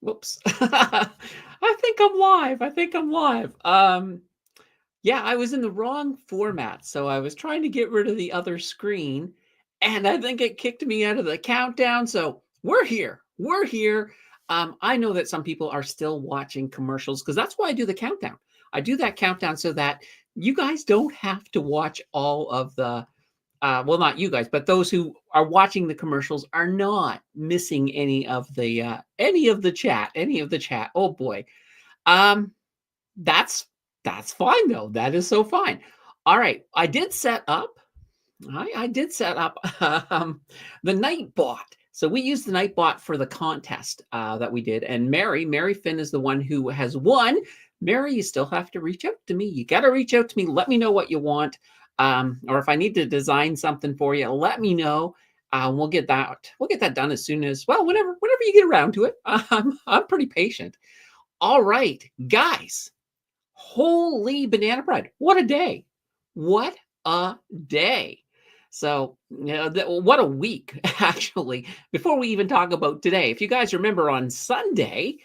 Whoops. I think I'm live. I think I'm live. Yeah, I was in the wrong format. So I was trying to get rid of the other screen, and I think it kicked me out of the countdown. So we're here. We're here. I know that some people are still watching commercials because that's why I do the countdown. I do that countdown so that you guys don't have to watch all of the well, not you guys, but those who are watching the commercials are not missing any of the chat, any of the chat. Oh boy. Um, that's that's fine though. That is so fine. All right. I did set up. I did set up the Nightbot. So we used the Nightbot for the contest that we did, and Mary Finn is the one who has won. Mary, you still have to reach out to me. You got to reach out to me. Let me know what you want, or if I need to design something for you, let me know. We'll get that. We'll get that done as soon as whenever you get around to it. I'm pretty patient. All right, guys. Holy banana bread! What a day! What a day! So, what a week, actually. Before we even talk about today, if you guys remember on Sunday,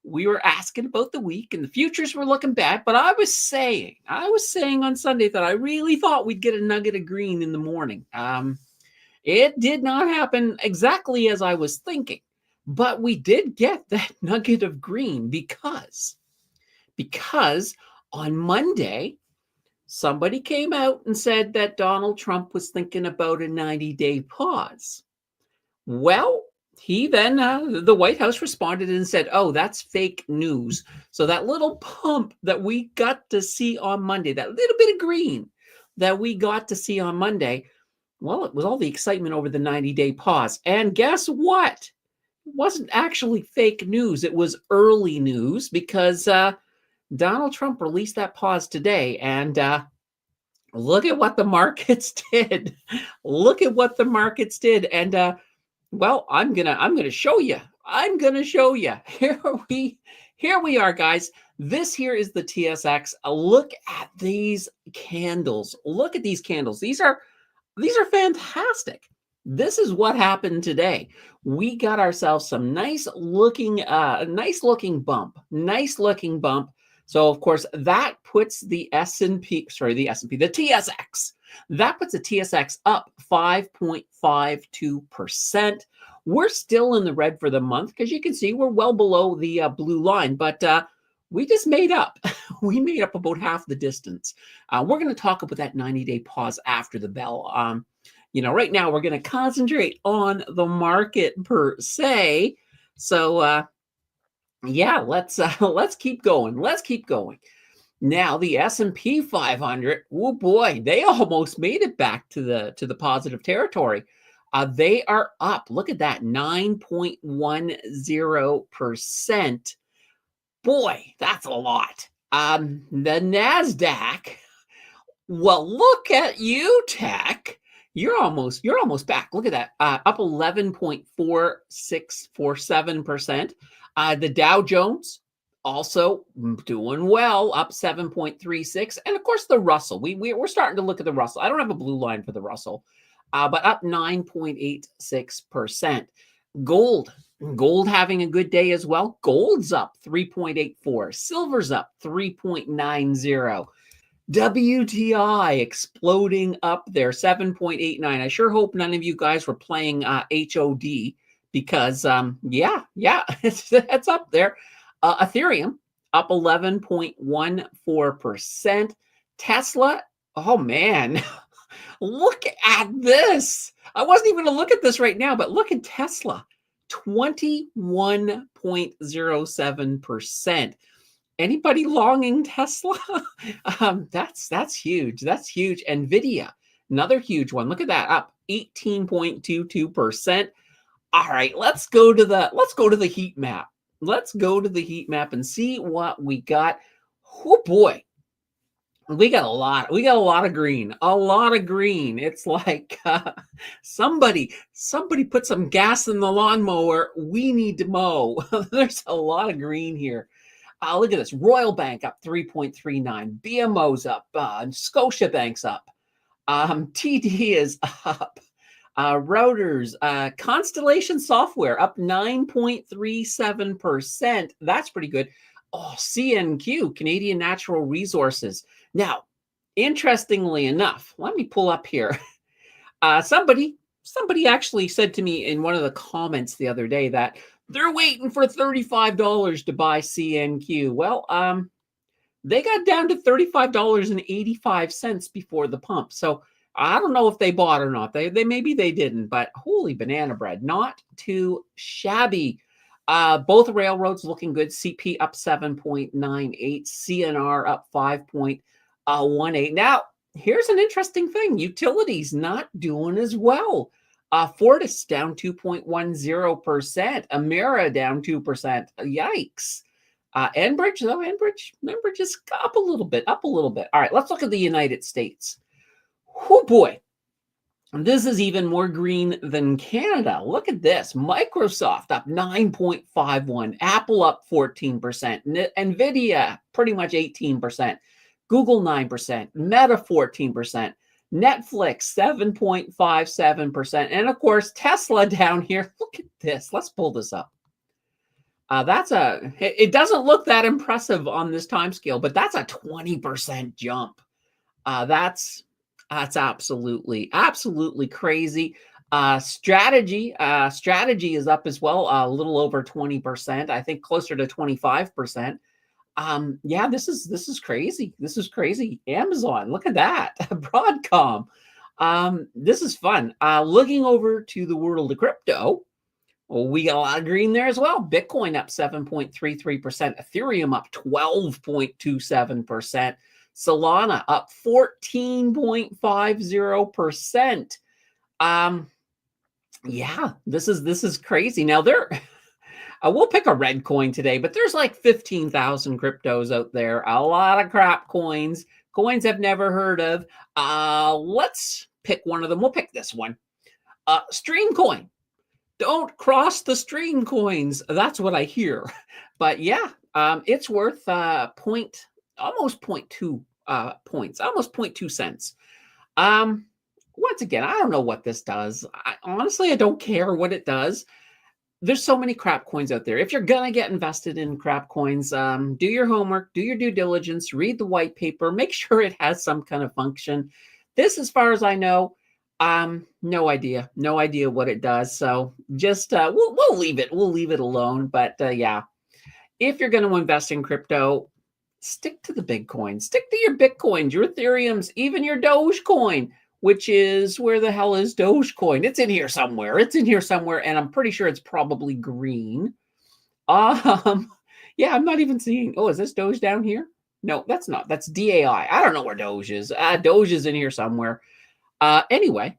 we were asking about the week and the futures were looking bad, but I was saying on Sunday that I really thought we'd get a nugget of green in the morning. It did not happen exactly as I was thinking, but we did get that nugget of green because on Monday, somebody came out and said that Donald Trump was thinking about a 90-day pause. Well, he then, the White House responded and said, oh, that's fake news. So that little pump that we got to see on Monday, that little bit of green that we got to see on Monday, well, it was all the excitement over the 90-day pause. And guess what? It wasn't actually fake news. It was early news because Donald Trump released that pause today. And look at what the markets did. Look at what the markets did. And well, I'm gonna show you. I'm gonna show you. Here we are, guys. This here is the TSX. Look at these candles. Look at these candles. These are fantastic. This is what happened today. We got ourselves some nice looking bump. Nice looking bump. So of course that puts the the TSX. That puts the TSX up 5.52%. We're still in the red for the month because you can see we're well below the blue line, but we just made up. We made up about half the distance. We're going to talk about that 90-day pause after the bell. Right now we're going to concentrate on the market per se. So yeah, let's keep going. Let's keep going. Now the S&P 500, oh boy, they almost made it back to the positive territory. They are up. Look at that, 9.10%. Boy, that's a lot. The Nasdaq. Well, look at you, Tech. You're almost back. Look at that. Up 11.4647%. The Dow Jones also doing well, up 7.36. And of course, the Russell. We're starting to look at the Russell. I don't have a blue line for the Russell, but up 9.86%. Gold having a good day as well. Gold's up 3.84. Silver's up 3.90. WTI exploding up there, 7.89. I sure hope none of you guys were playing HOD because, yeah, it's up there. Ethereum up 11.14%. Tesla, oh man, look at this. I wasn't even going to look at this right now, but look at Tesla, 21.07%. Anybody longing Tesla? That's huge. That's huge. Nvidia, another huge one. Look at that, up 18.22%. All right, let's go to the heat map. Let's go to the heat map and see what we got. Oh boy, we got a lot. We got a lot of green. A lot of green. It's like somebody put some gas in the lawnmower. We need to mow. There's a lot of green here. Look at this. Royal Bank up 3.39. BMO's up. Scotiabank's up. TD is up. Routers, Constellation Software up 9.37%. That's pretty good. Oh, CNQ, Canadian Natural Resources. Now, interestingly enough, let me pull up here. Somebody actually said to me in one of the comments the other day that they're waiting for $35 to buy CNQ. Well, they got down to $35.85 before the pump. So I don't know if they bought or not. They maybe they didn't, but holy banana bread, not too shabby. Both railroads looking good. CP up 7.98, CNR up 5.18. Now, here's an interesting thing. Utilities not doing as well. Fortis down 2.10%. Emera down 2%. Yikes. Enbridge, though, Enbridge is up a little bit, All right, let's look at the United States. Oh, boy. This is even more green than Canada. Look at this. Microsoft up 9.51. Apple up 14%. NVIDIA pretty much 18%. Google 9%. Meta 14%. Netflix 7.57%. And of course, Tesla down here. Look at this. Let's pull this up. It doesn't look that impressive on this time scale, but that's a 20% jump. That's absolutely crazy. Strategy is up as well, a little over 20%. I think closer to 25%. Yeah, this is crazy. This is crazy. Amazon, look at that. Broadcom. This is fun. Looking over to the world of crypto. Well, we got a lot of green there as well. Bitcoin up 7.33%. Ethereum up 12.27%. Solana up 14.50%. Yeah, this is crazy. Now we'll pick a red coin today, but there's like 15,000 cryptos out there. A lot of crap coins I've never heard of. Let's pick one of them. We'll pick this one. Stream coin. Don't cross the stream coins. That's what I hear. But yeah, it's worth almost 0.2 points, almost 0.2 cents. Once again, I don't know what this does. Honestly, I don't care what it does. There's so many crap coins out there. If you're going to get invested in crap coins, do your homework, do your due diligence, read the white paper, make sure it has some kind of function. This, as far as I know, no idea what it does. So just we'll leave it alone. But yeah, if you're going to invest in crypto, stick to the big coins, stick to your Bitcoins, your Ethereums, even your Dogecoin, which is where the hell is Dogecoin? It's in here somewhere. And I'm pretty sure it's probably green. Yeah, I'm not even seeing. Oh, is this Doge down here? No, that's not. That's DAI. I don't know where Doge is. Doge is in here somewhere. Anyway,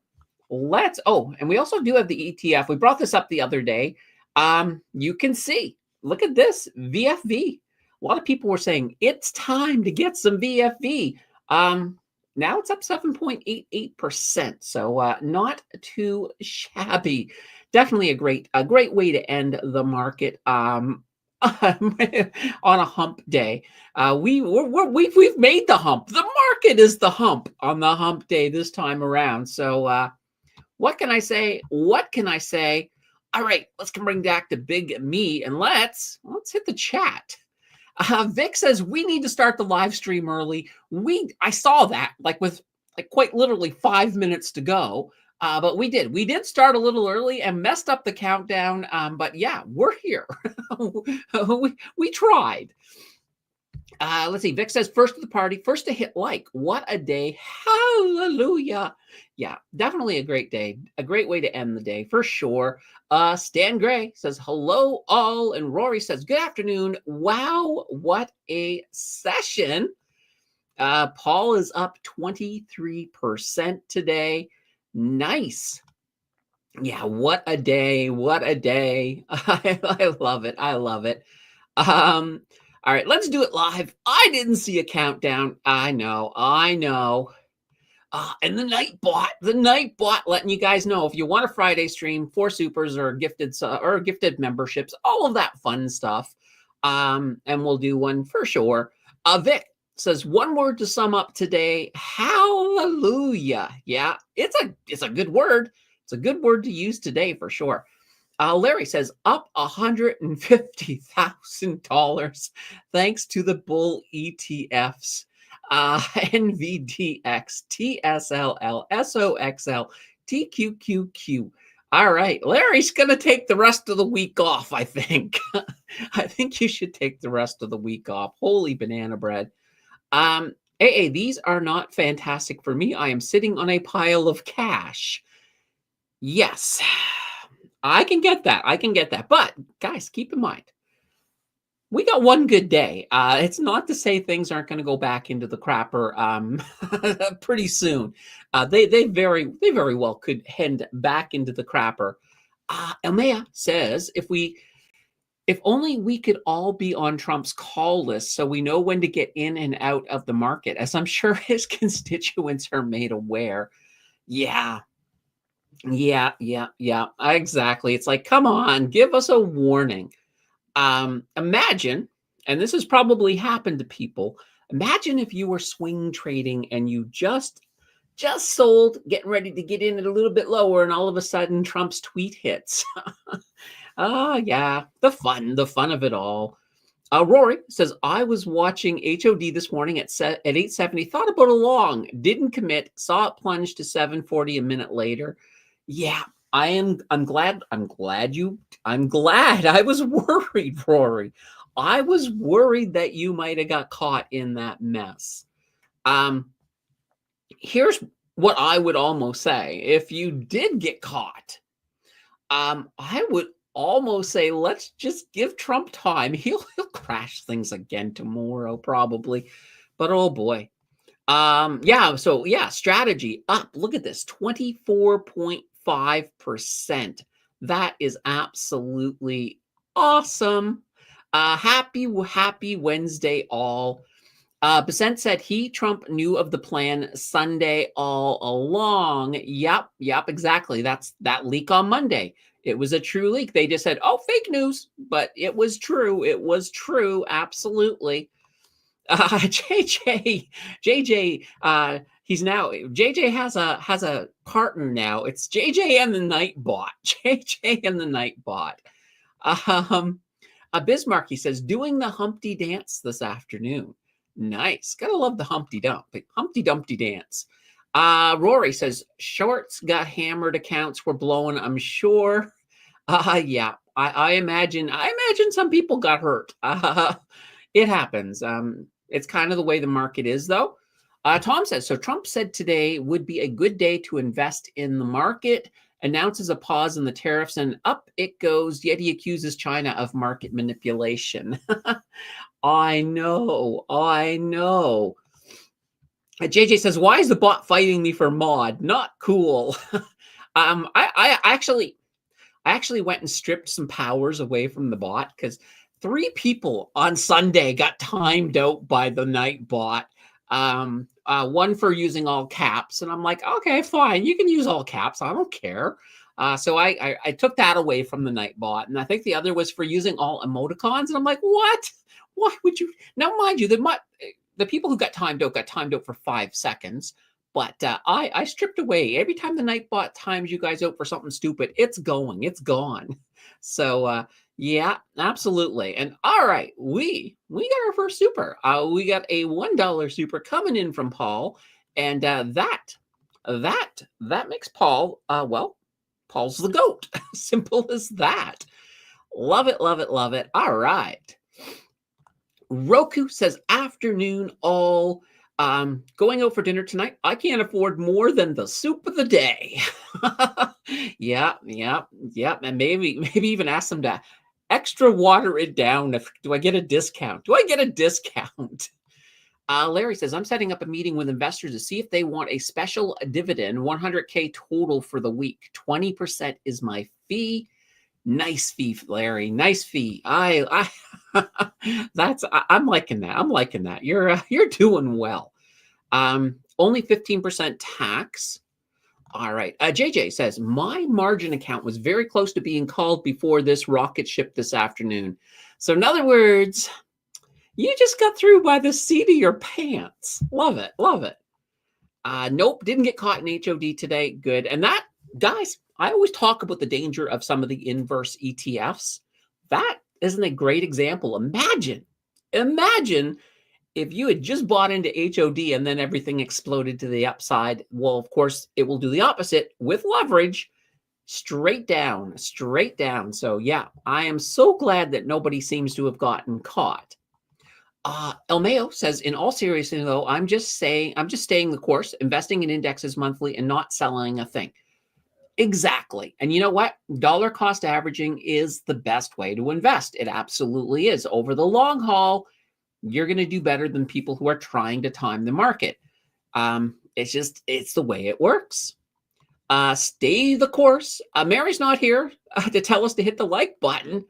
and we also do have the ETF. We brought this up the other day. You can see, look at this, VFV. A lot of people were saying it's time to get some VFV. Now it's up 7.88%. So not too shabby. Definitely a great way to end the market. On a hump day. We've made the hump. The market is the hump on the hump day this time around. So what can I say? All right, let's bring back to Big Me and let's hit the chat. Vic says we need to start the live stream early. I saw that with quite literally 5 minutes to go. But we did start a little early and messed up the countdown. But yeah, we're here. we tried. Let's see. Vic says first to the party, first to hit like. What a day. Hallelujah. Yeah, definitely a great day. A great way to end the day for sure. Stan Gray says hello all. And Rory says good afternoon. Wow, what a session. Paul is up 23% today. Nice. Yeah, what a day. I love it. All right, let's do it live. I didn't see a countdown. I know. And the night bot letting you guys know if you want a Friday stream, 4 supers or gifted memberships, all of that fun stuff. And we'll do one for sure. Vic says one word to sum up today. Hallelujah. Yeah, it's a good word. It's It's a good word to use today for sure. Larry says up $150,000 thanks to the bull ETFs. NVDX, TSLL, SOXL, TQQQ. All right, Larry's going to take the rest of the week off, I think. I think you should take the rest of the week off. Holy banana bread. AA, these are not fantastic for me. I am sitting on a pile of cash. Yes, I can get that. I can get that. But guys, keep in mind, we got one good day. It's not to say things aren't going to go back into the crapper pretty soon. They very well could head back into the crapper. Elmea says if only we could all be on Trump's call list so we know when to get in and out of the market, as I'm sure his constituents are made aware. Yeah, exactly. It's like, come on, give us a warning. Imagine, and this has probably happened to people, imagine if you were swing trading and you just sold, getting ready to get in at a little bit lower, and all of a sudden Trump's tweet hits. Yeah, the fun of it all. Rory says, I was watching HOD this morning at 8:70, thought about it long, didn't commit, saw it plunge to 7:40 a minute later. Yeah, I'm glad I was worried, Rory. I was worried that you might have got caught in that mess. Here's what I would almost say. If you did get caught, I would almost say, let's just give Trump time. He'll crash things again tomorrow, probably. But oh boy. So strategy up. Look at this, 24.5%. That is absolutely awesome. Happy Wednesday, all. Besant said Trump knew of the plan Sunday all along. Yep, exactly. That's that leak on Monday. It was a true leak. They just said, oh, fake news, but it was true. It was true. Absolutely. JJ, JJ has a partner now. It's JJ and the Nightbot. JJ and the Nightbot. Bismarck, he says, doing the Humpty dance this afternoon. Nice. Gotta love the Humpty Dumpty dance. Rory says, shorts got hammered, accounts were blowing, I'm sure. Yeah, I imagine some people got hurt. It happens. It's kind of the way the market is, though. Tom says, so Trump said today would be a good day to invest in the market, announces a pause in the tariffs, and up it goes, yet he accuses China of market manipulation. I know. JJ says, why is the bot fighting me for mod? Not cool. I actually went and stripped some powers away from the bot because 3 people on Sunday got timed out by the Nightbot. One for using all caps, and I'm like, okay, fine, you can use all caps, I don't care. So I took that away from the Nightbot, and I think the other was for using all emoticons, and I'm like, what? Why would you? Now, mind you, the people who got timed out for 5 seconds, but I stripped away. Every time the Nightbot times you guys out for something stupid, it's gone. So yeah, absolutely. And all right, we got our first super. We got a $1 super coming in from Paul, and that makes Paul Paul's the GOAT. Simple as that. Love it. All right. Roku says, afternoon all. Going out for dinner tonight. I can't afford more than the soup of the day. Yeah. And maybe even ask them to extra water it down. Do I get a discount? Larry says, I'm setting up a meeting with investors to see if they want a special dividend, 100K total for the week. 20% is my fee. Nice fee, Larry. Nice fee. I'm liking that. You're doing well. Only 15% tax. All right. JJ says, my margin account was very close to being called before this rocket ship this afternoon. So in other words, you just got through by the seat of your pants. Love it. Nope, didn't get caught in HOD today. Good. And that Guys, I always talk about the danger of some of the inverse ETFs. That isn't a great example. Imagine if you had just bought into HOD and then everything exploded to the upside. Well, of course, it will do the opposite with leverage, straight down, straight down. So, yeah, I am so glad that nobody seems to have gotten caught. El Mayo says, in all seriousness, though, I'm just staying the course, investing in indexes monthly and not selling a thing. Exactly. And you know what? Dollar cost averaging is the best way to invest. It absolutely is. Over the long haul, you're going to do better than people who are trying to time the market. It's the way it works. Stay the course. Mary's not here to tell us to hit the like button.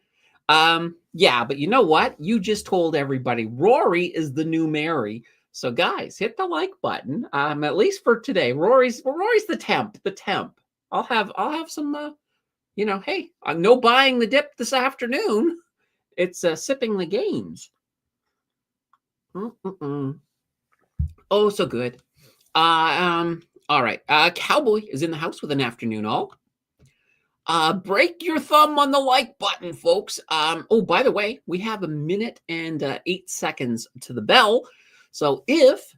Yeah, but you know what? You just told everybody Rory is the new Mary. So guys, hit the like button. At least for today. Rory's the temp. I'll have some hey, I'm no buying the dip this afternoon. It's sipping the gains. Oh, so good. All right. Cowboy is in the house with an afternoon all. Break your thumb on the like button, folks. Oh, by the way, we have 1 minute and 8 seconds to the bell. So if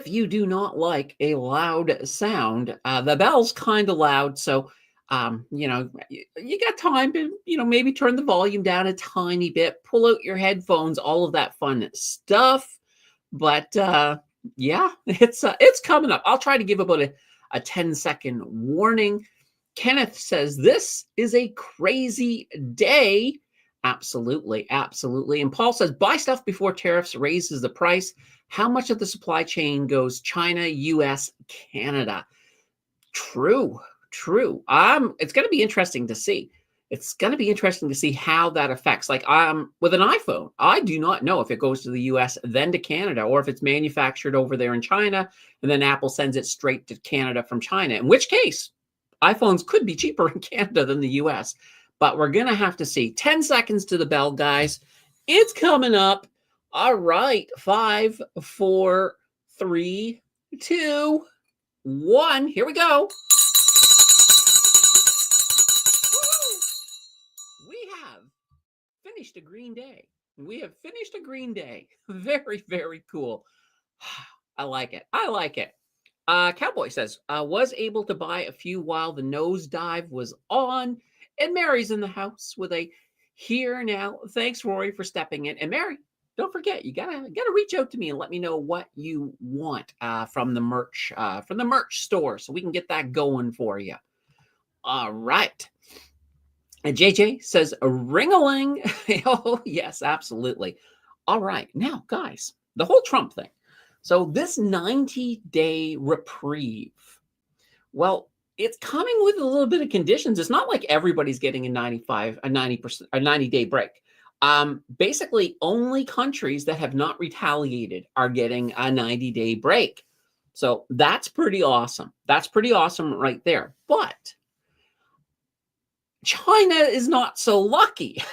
you do not like a loud sound, the bell's kind of loud. So, you got time to, maybe turn the volume down a tiny bit, pull out your headphones, all of that fun stuff. But yeah, it's coming up. I'll try to give about a 10-second warning. Kenneth says, this is a crazy day. Absolutely. And Paul says, buy stuff before tariffs raises the price. How much of the supply chain goes China, US, Canada? True. It's going to be interesting to see. How that affects. Like, with an iPhone, I do not know if it goes to the US, then to Canada, or if it's manufactured over there in China, and then Apple sends it straight to Canada from China, in which case iPhones could be cheaper in Canada than the US. But we're going to have to see. 10 seconds to the bell, guys. It's coming up. All right. 5, 4, 3, 2, 1. Here we go. We have finished a green day. Very, very cool. I like it. Cowboy says, was able to buy a few while the nosedive was on. And Mary's in the house with a here now. Thanks, Rory, for stepping in. And Mary, don't forget, you gotta reach out to me and let me know what you want from the merch store, so we can get that going for you. All right. And JJ says, ring-a-ling. Oh, yes, absolutely. All right. Now, guys, the whole Trump thing. So this 90-day reprieve, well, it's coming with a little bit of conditions. It's not like everybody's getting a 90-day break. Basically, only countries that have not retaliated are getting a 90-day break. So that's pretty awesome. That's pretty awesome right there. But China is not so lucky.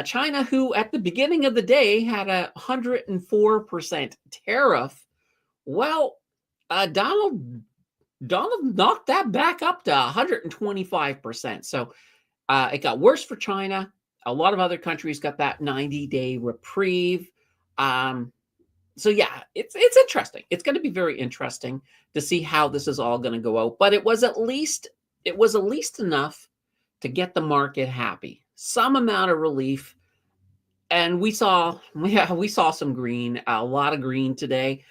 China, who at the beginning of the day had a 104% tariff, well, Donald knocked that back up to 125%. So it got worse for China. A lot of other countries got that 90-day reprieve. So yeah, it's interesting. It's going to be very interesting to see how this is all going to go out. But it was at least enough to get the market happy. Some amount of relief. And we saw some green, a lot of green today.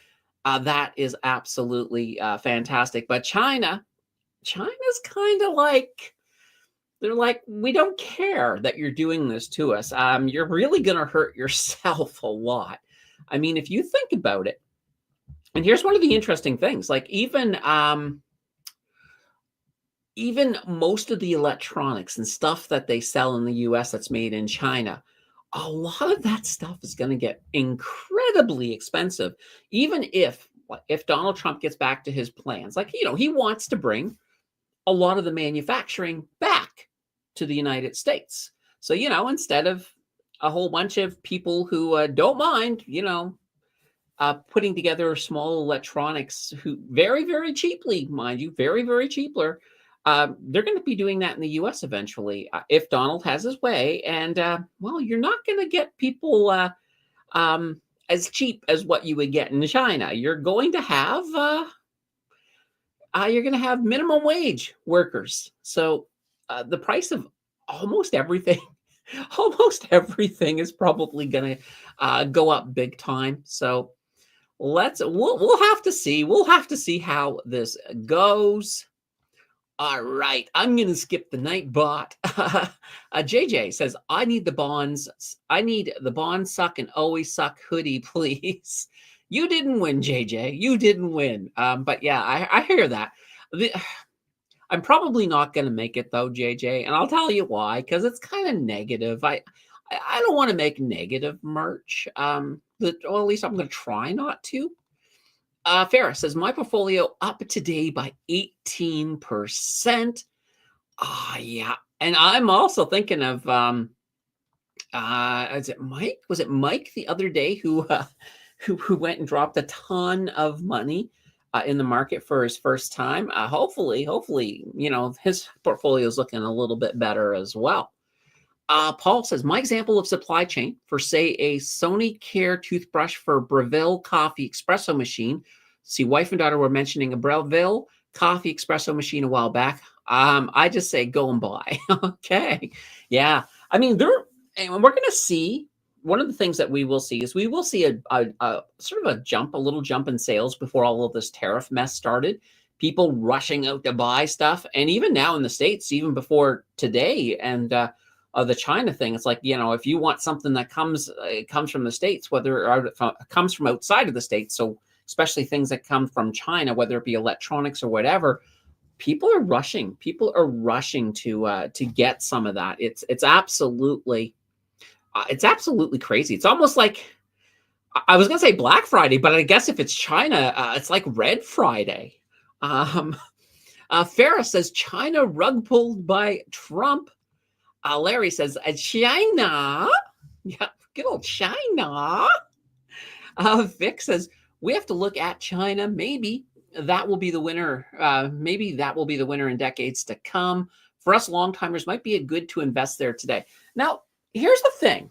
That is absolutely fantastic. But China's kind of like, they're like, we don't care that you're doing this to us. You're really going to hurt yourself a lot. I mean, if you think about it, and here's one of the interesting things, like even most of the electronics and stuff that they sell in the US that's made in China, a lot of that stuff is going to get incredibly expensive, even if Donald Trump gets back to his plans. Like, he wants to bring a lot of the manufacturing back to the United States. So, instead of a whole bunch of people who don't mind, putting together small electronics who very, very cheaply, mind you, very, very cheaper. They're going to be doing that in the US eventually if Donald has his way. And, well, you're not going to get people as cheap as what you would get in China. You're going to have minimum wage workers. So the price of almost everything, almost everything is probably going to go up big time. So we'll have to see. We'll have to see how this goes. All right, I'm going to skip the night bot. JJ says, I need the bonds. I need the bond suck and always suck hoodie, please. You didn't win, JJ. You didn't win. But yeah, I hear that. I'm probably not going to make it though, JJ, and I'll tell you why. Because it's kind of negative. I don't want to make negative merch. Or at least I'm going to try not to. Farrah says, my portfolio up today by 18%. Yeah. And I'm also thinking of, is it Mike? Was it Mike the other day who went and dropped a ton of money in the market for his first time? Hopefully, his portfolio is looking a little bit better as well. Paul says, my example of supply chain for, say, a Sony Care toothbrush for Breville coffee espresso machine. See, wife and daughter were mentioning a Breville coffee espresso machine a while back. I just say go and buy. Okay. Yeah. I mean, and we're going to see, one of the things that we will see is we will see a sort of a little jump in sales before all of this tariff mess started. People rushing out to buy stuff. And even now in the States, even before today and the China thing, it's like, if you want something that comes from the States, whether it comes from outside of the States, so especially things that come from China, whether it be electronics or whatever, people are rushing. People are rushing to get some of that. It's absolutely crazy. It's almost like, I was gonna say Black Friday, but I guess if it's China, it's like Red Friday. Farrah says China rug pulled by Trump. Larry says China. Yeah, good old China. Vic says we have to look at China. Maybe that will be the winner. Maybe that will be the winner in decades to come. For us long timers, might be good to invest there today. Now, here's the thing.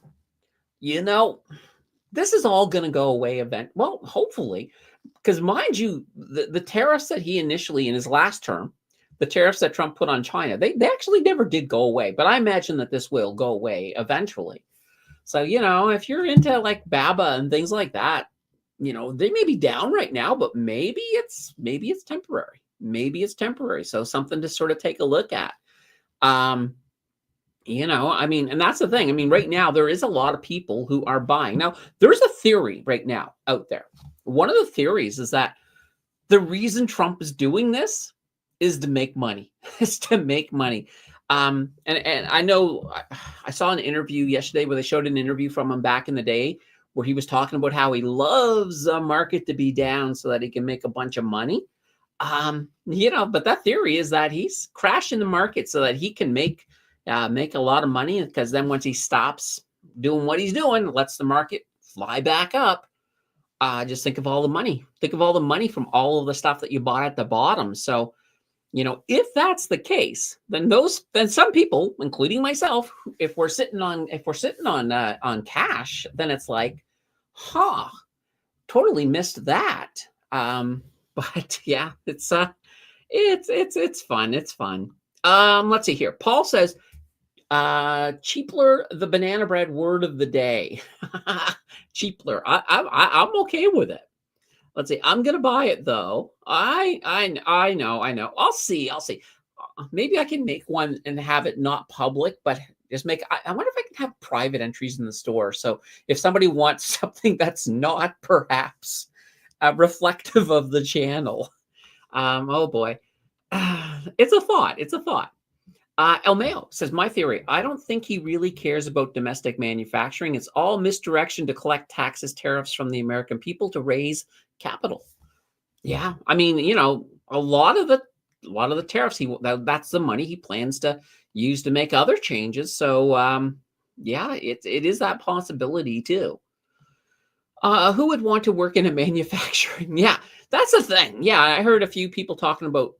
This is all going to go away well, hopefully, because mind you, the tariffs that he initially in his last term, the tariffs that Trump put on China, they actually never did go away. But I imagine that this will go away eventually. So, if you're into like BABA and things like that, they may be down right now, but maybe it's temporary. Maybe it's temporary. So something to sort of take a look at. And that's the thing. I mean, right now, there is a lot of people who are buying. Now, there's a theory right now out there. One of the theories is that the reason Trump is doing this is to make money. And I know I saw an interview yesterday where they showed an interview from him back in the day where he was talking about how he loves the market to be down so that he can make a bunch of money. But that theory is that he's crashing the market so that he can make a lot of money, because then once he stops doing what he's doing, lets the market fly back up. Just think of all the money. Think of all the money from all of the stuff that you bought at the bottom. So, if that's the case, then some people, including myself, if we're sitting on cash, then it's like, totally missed that. But yeah, it's fun. It's fun. Let's see here. Paul says, Cheapler, the banana bread word of the day. Cheapler. I'm okay with it. Let's see. I'm gonna buy it though. I know. I'll see. Maybe I can make one and have it not public, but just make. I wonder if I can have private entries in the store. So if somebody wants something that's not perhaps reflective of the channel, oh boy, it's a thought. El Mayo says, my theory, I don't think he really cares about domestic manufacturing. It's all misdirection to collect taxes, tariffs from the American people to raise capital. Yeah. I mean, a lot of the tariffs, that's the money he plans to use to make other changes. So, yeah, it is that possibility too. Who would want to work in a manufacturing? Yeah, that's the thing. Yeah, I heard a few people talking about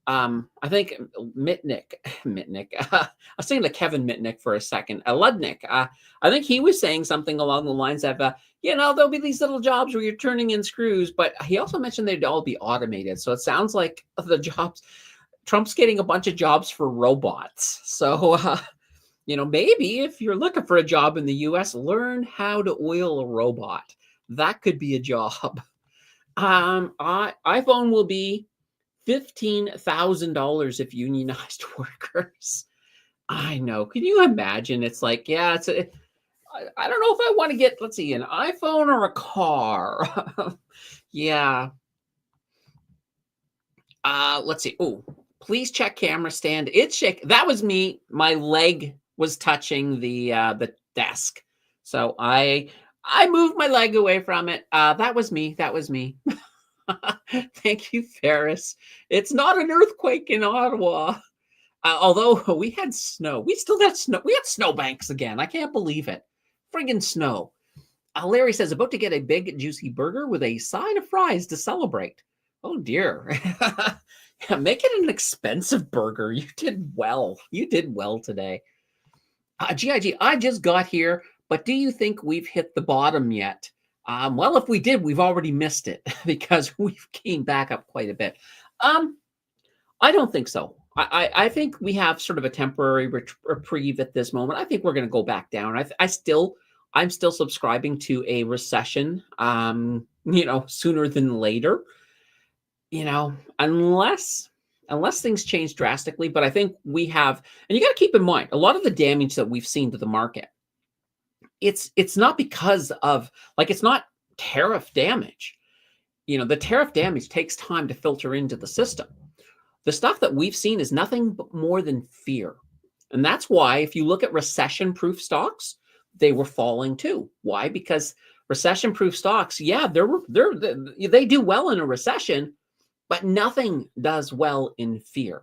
I think Mitnick, Mitnick. I was thinking of Kevin Mitnick for a second. Ludnick. I think he was saying something along the lines of, there'll be these little jobs where you're turning in screws, but he also mentioned they'd all be automated. So it sounds like the jobs. Trump's getting a bunch of jobs for robots. So maybe if you're looking for a job in the U.S., learn how to oil a robot. That could be a job. iPhone will be $15,000 if unionized workers. I know. Can you imagine? It's like, yeah, I don't know if I want to get, let's see, an iPhone or a car. Yeah. Let's see. Oh, please check camera stand. It's shake. That was me. My leg was touching the desk. So I moved my leg away from it. That was me. That was me. Thank you, Ferris. It's not an earthquake in Ottawa. Although we had snow. We still got snow. We had snowbanks again. I can't believe it. Friggin' snow. Larry says, about to get a big, juicy burger with a side of fries to celebrate. Oh, dear. Yeah, make it an expensive burger. You did well. You did well today. GIG, I just got here, but do you think we've hit the bottom yet? Well, if we did, we've already missed it because we've came back up quite a bit. I don't think so. I think we have sort of a temporary reprieve at this moment. I think we're going to go back down. I'm still subscribing to a recession, sooner than later, unless things change drastically. But I think we have, and you got to keep in mind, a lot of the damage that we've seen to the market, it's not because of, it's not tariff damage. The tariff damage takes time to filter into the system. The stuff that we've seen is nothing but more than fear. And that's why if you look at recession-proof stocks, they were falling too. Why? Because recession-proof stocks, yeah, they do well in a recession, but nothing does well in fear.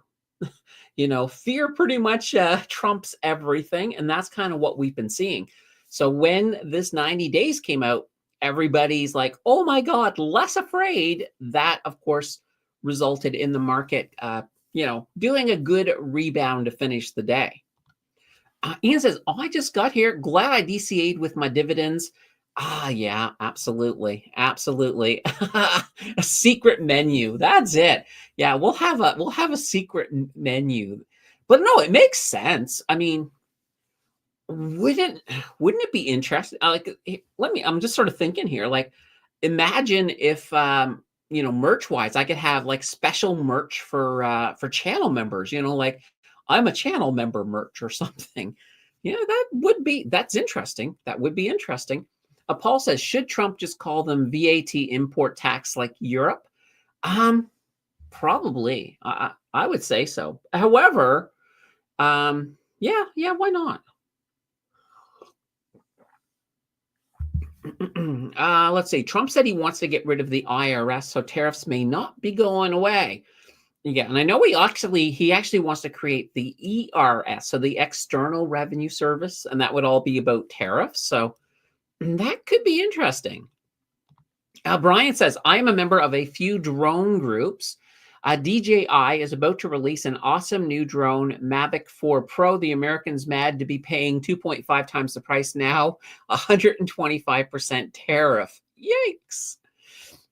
Fear pretty much trumps everything. And that's kind of what we've been seeing. So when this 90 days came out, everybody's like, oh my God, less afraid. That, of course, resulted in the market, doing a good rebound to finish the day. Ian says, oh, I just got here. Glad I DCA'd with my dividends. Yeah, absolutely. Absolutely. A secret menu. That's it. Yeah, we'll have a secret menu. But no, it makes sense. I mean, wouldn't it be interesting? I'm just sort of thinking here, imagine if, merch wise, I could have special merch for channel members, I'm a channel member merch or something. That's interesting. That would be interesting. Paul says, should Trump just call them VAT import tax like Europe? Probably. I would say so. However, yeah, why not? Let's see. Trump said he wants to get rid of the IRS, so tariffs may not be going away. Yeah, and I know he actually wants to create the ERS, so the External Revenue Service, and that would all be about tariffs. So that could be interesting. Brian says, I am a member of a few drone groups. DJI is about to release an awesome new drone, Mavic 4 Pro. The Americans mad to be paying 2.5 times the price now, 125% tariff. Yikes.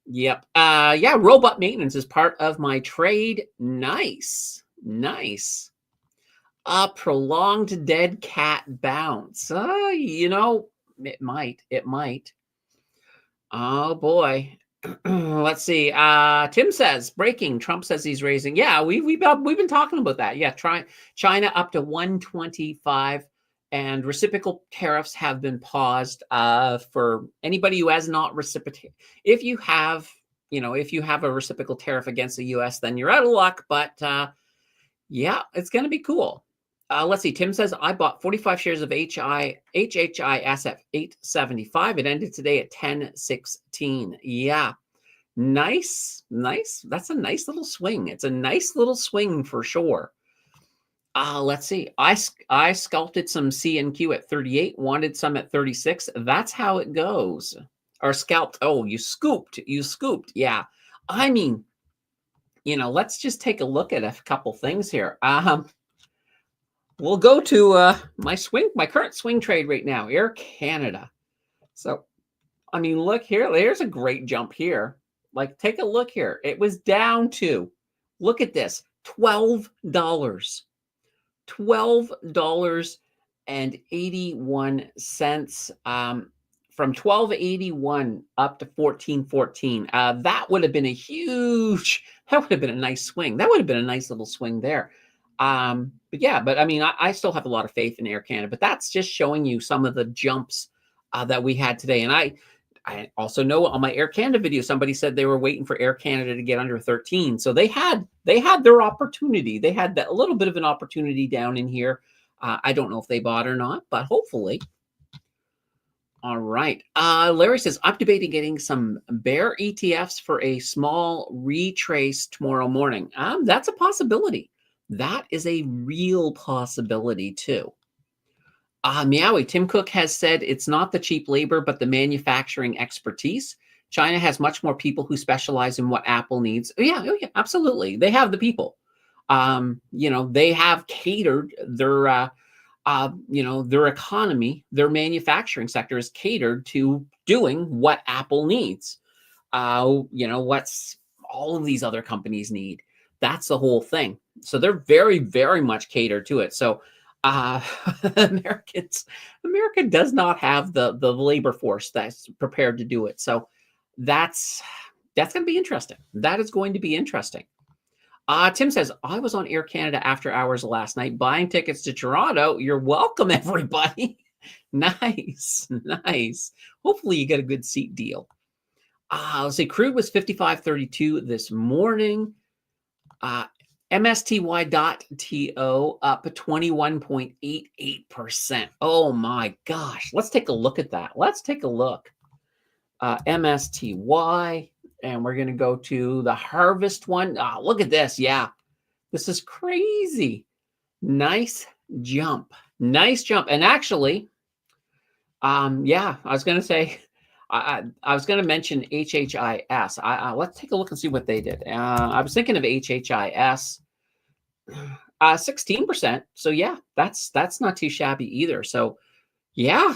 Yep. Yeah, robot maintenance is part of my trade. Nice. A prolonged dead cat bounce. It might. Oh boy. Let's see. Tim says, breaking. Trump says he's raising. Yeah, we've been talking about that. Yeah, China up to 125, and reciprocal tariffs have been paused for anybody who has not reciprocated. If you have a reciprocal tariff against the U.S., then you're out of luck. But yeah, it's going to be cool. Let's see. Tim says, I bought 45 shares of HHI SF 875. It ended today at 10.16. Yeah. Nice. That's a nice little swing. It's a nice little swing for sure. Let's see. I sculpted some CNQ at 38, wanted some at 36. That's how it goes. Or scalped. Oh, you scooped. You scooped. Yeah. I mean, let's just take a look at a couple things here. We'll go to my current swing trade right now, Air Canada. So, I mean, look here. There's a great jump here. Like, take a look here. It was down to, look at this, $12. $12.81 from 12.81 up to 14.14. That would have been that would have been a nice swing. That would have been a nice little swing there. But I mean, I still have a lot of faith in Air Canada, but that's just showing you some of the jumps that we had today. And I also know on my Air Canada video, somebody said they were waiting for Air Canada to get under 13. So they had their opportunity. They had a little bit of an opportunity down in here. I don't know if they bought or not, but hopefully. All right. Larry says, I'm debating getting some bear ETFs for a small retrace tomorrow morning. That's a possibility. That is a real possibility too. Meowie, Tim Cook has said it's not the cheap labor, but the manufacturing expertise. China has much more people who specialize in what Apple needs. Oh, yeah, absolutely. They have the people. They have catered their economy, their manufacturing sector is catered to doing what Apple needs. What's all of these other companies need. That's the whole thing. So they're very, very much catered to it. So America does not have the labor force that's prepared to do it. So that's going to be interesting. That is going to be interesting. Tim says, I was on Air Canada after hours last night buying tickets to Toronto. You're welcome, everybody. Nice. Hopefully you get a good seat deal. Let's see, crude was 55.32 this morning. MSTY.TO up 21.88%. Oh my gosh. Let's take a look at that. Let's take a look. MSTY, and we're going to go to the harvest one. Look at this. Yeah, this is crazy. Nice jump. And actually, I was going to say, I was going to mention HHIS. Let's take a look and see what they did. I was thinking of HHIS, 16%. So yeah, that's not too shabby either. So yeah,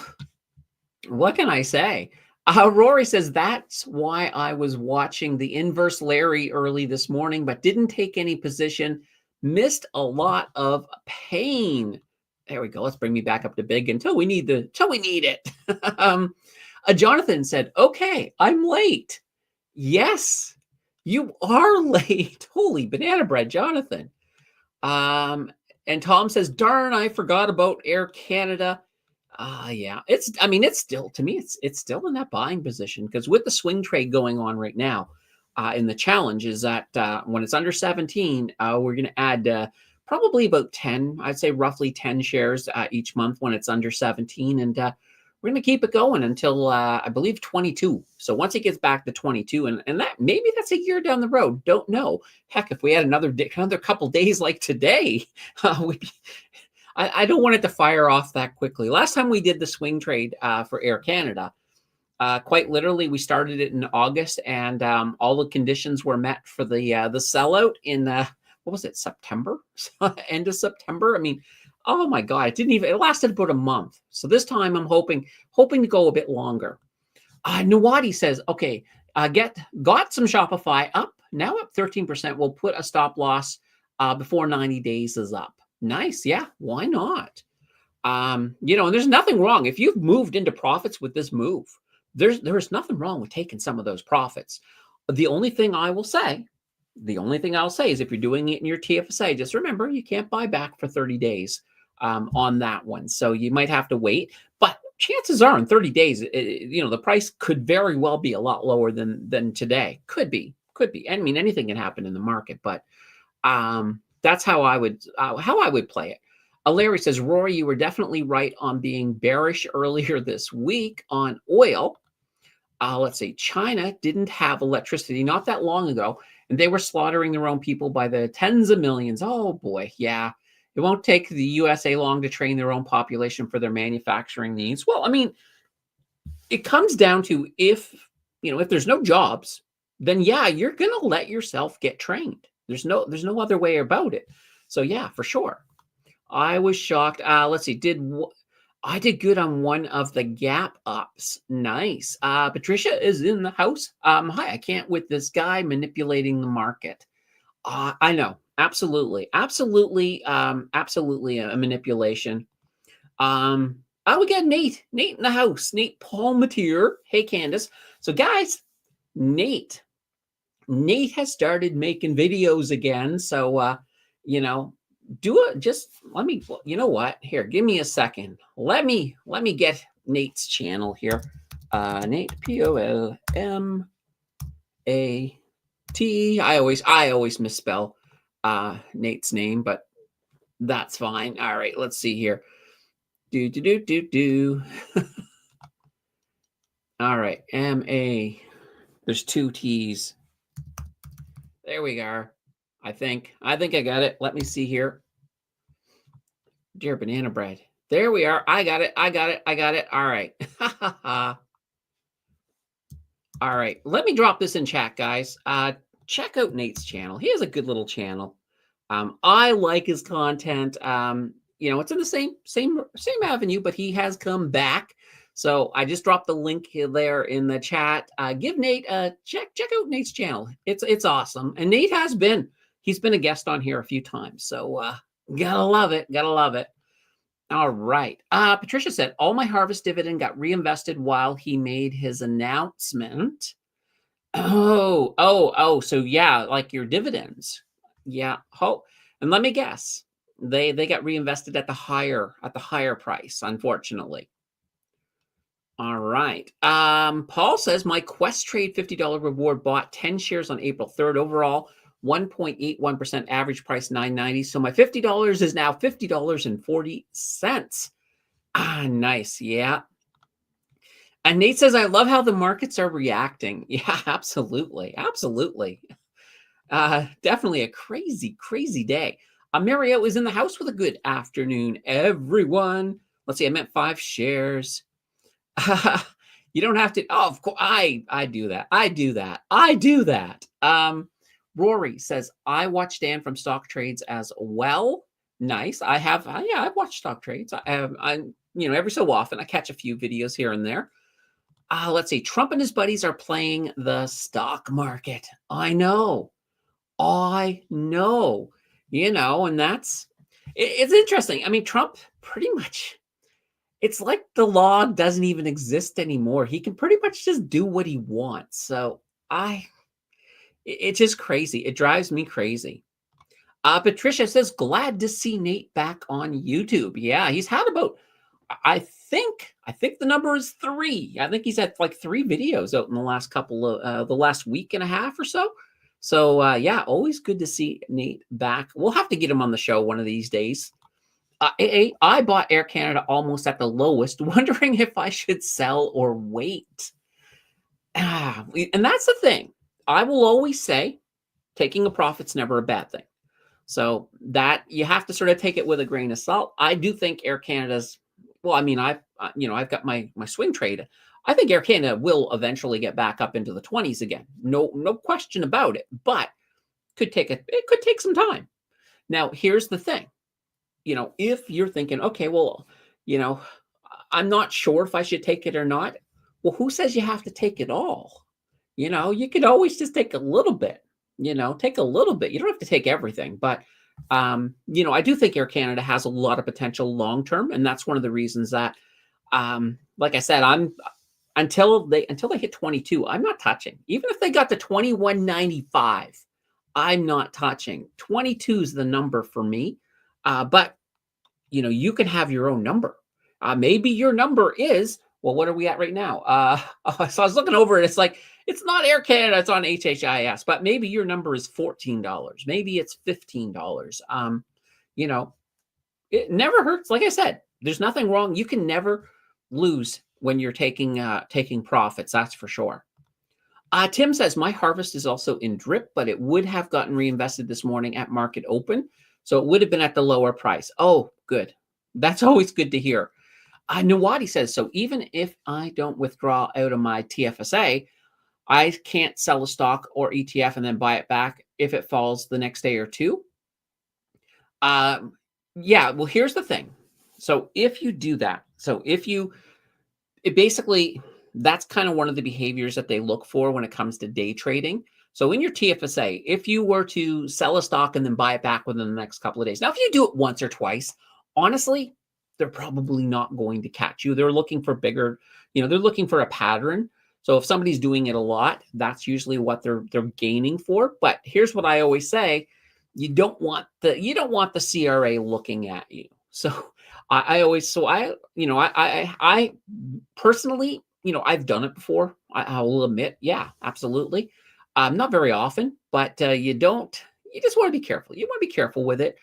what can I say? Rory says, that's why I was watching the inverse Larry early this morning, but didn't take any position. Missed a lot of pain. There we go. Let's bring me back up to big until we need it. Jonathan said, okay, I'm late. Yes, you are late. Holy banana bread, Jonathan. And Tom says, darn, I forgot about Air Canada. Yeah, it's still, to me, it's still in that buying position, because with the swing trade going on right now, and the challenge is that when it's under 17, we're going to add probably about 10, I'd say roughly 10 shares each month when it's under 17. And we're going to keep it going until I believe 22. So once it gets back to 22, and that maybe that's a year down the road, don't know. Heck, if we had another couple days like today, I don't want it to fire off that quickly. Last time we did the swing trade for Air Canada, quite literally, we started it in August, and all the conditions were met for the sellout in what was it, September? End of September. I mean, oh my God, it lasted about a month. So this time I'm hoping to go a bit longer. Nawadi says, okay, got some Shopify now up 13%. We'll put a stop loss before 90 days is up. Nice. Yeah. Why not? And there's nothing wrong. If you've moved into profits with this move, there's nothing wrong with taking some of those profits. The only thing I'll say is if you're doing it in your TFSA, just remember you can't buy back for 30 days on that one. So you might have to wait, but chances are in 30 days, the price could very well be a lot lower than today. Could be. I mean, anything can happen in the market, but that's how I would play it. Larry says, Rory, you were definitely right on being bearish earlier this week on oil. Let's see, China didn't have electricity not that long ago, and they were slaughtering their own people by the tens of millions. Oh boy, yeah. It won't take the USA long to train their own population for their manufacturing needs. Well, I mean, it comes down to if there's no jobs, then yeah, you're gonna let yourself get trained. There's no other way about it. So yeah, for sure. I was shocked. Let's see. I did good on one of the gap ups. Nice. Patricia is in the house. Hi. I can't with this guy manipulating the market. I know. Absolutely. Absolutely. Absolutely a manipulation. We got Nate. Nate in the house. Nate Palmatier. Hey, Candace. So, guys, Nate. Nate has started making videos again. So, you know, do it. Just let me. You know what? Here, give me a second. Let me get Nate's channel here. Nate Polmati. I always misspell Nate's name, but that's fine. All right, let's see here. Do. All right, M-A. There's two T's. There we are. I think I got it. Let me see here. Dear banana bread. There we are. I got it. All right. All right. Let me drop this in chat, guys. Check out Nate's channel. He has a good little channel. I like his content. It's in the same avenue, but he has come back. So I just dropped the link there in the chat. Give Nate a check out Nate's channel. It's awesome. And Nate he's been a guest on here a few times. So gotta love it. All right. Patricia said, all my harvest dividend got reinvested while he made his announcement. Oh. So yeah, like your dividends. Yeah. And let me guess. They got reinvested at the higher price, unfortunately. All right. Paul says my Quest Trade $50 reward bought 10 shares on April 3rd. Overall, 1.81% average price $9.90. So my $50 is now $50.40. Nice. Yeah. And Nate says, I love how the markets are reacting. Yeah, absolutely. Definitely a crazy day. Mario is in the house with a good afternoon, everyone. Let's see, I meant 5 shares. You don't have to. Oh, of course, I do that. I do that. Rory says, I watch Dan from Stock Trades as well. Nice. I have. I've watched Stock Trades. Every so often I catch a few videos here and there. Let's see. Trump and his buddies are playing the stock market. I know. And it's interesting. I mean, Trump pretty much, it's like the law doesn't even exist anymore. He can pretty much just do what he wants. So it's just crazy. It drives me crazy. Patricia says, glad to see Nate back on YouTube. Yeah, he's had about, I think the number is 3. I think he's had like 3 videos out in the last the last week and a half or so. So yeah, always good to see Nate back. We'll have to get him on the show one of these days. I bought Air Canada almost at the lowest, wondering if I should sell or wait. And that's the thing. I will always say, taking a profit's never a bad thing. So that you have to sort of take it with a grain of salt. I do think Air Canada's, well, I mean, I've got my swing trade. I think Air Canada will eventually get back up into the 20s again. No question about it. But it could take some time. Now, here's the thing. If you're thinking, okay, well, I'm not sure if I should take it or not. Well, who says you have to take it all? You could always just take a little bit. Take a little bit. You don't have to take everything, but I do think Air Canada has a lot of potential long term, and that's one of the reasons that, like I said, until they hit 22, I'm not touching. Even if they got to 21.95, I'm not touching. 22 is the number for me, but you can have your own number. Maybe your number is, well, what are we at right now? So I was looking over it. It's like, it's not Air Canada, it's on HHIS, but maybe your number is $14. Maybe it's $15. It never hurts. Like I said, there's nothing wrong. You can never lose when you're taking profits. That's for sure. Tim says, my harvest is also in drip, but it would have gotten reinvested this morning at market open. So it would have been at the lower price. Oh, good. That's always good to hear. Nawadi says, so even if I don't withdraw out of my TFSA, I can't sell a stock or ETF and then buy it back if it falls the next day or two. Yeah, well, here's the thing. So if you do that, it basically, that's kind of one of the behaviors that they look for when it comes to day trading. So in your TFSA, if you were to sell a stock and then buy it back within the next couple of days, now if you do it once or twice, honestly, they're probably not going to catch you. They're looking for bigger, they're looking for a pattern. So if somebody's doing it a lot, that's usually what they're gaining for. But here's what I always say: you don't want the CRA looking at you. So I personally, I've done it before. I will admit, yeah, absolutely. Not very often, but you just want to be careful. You want to be careful with it.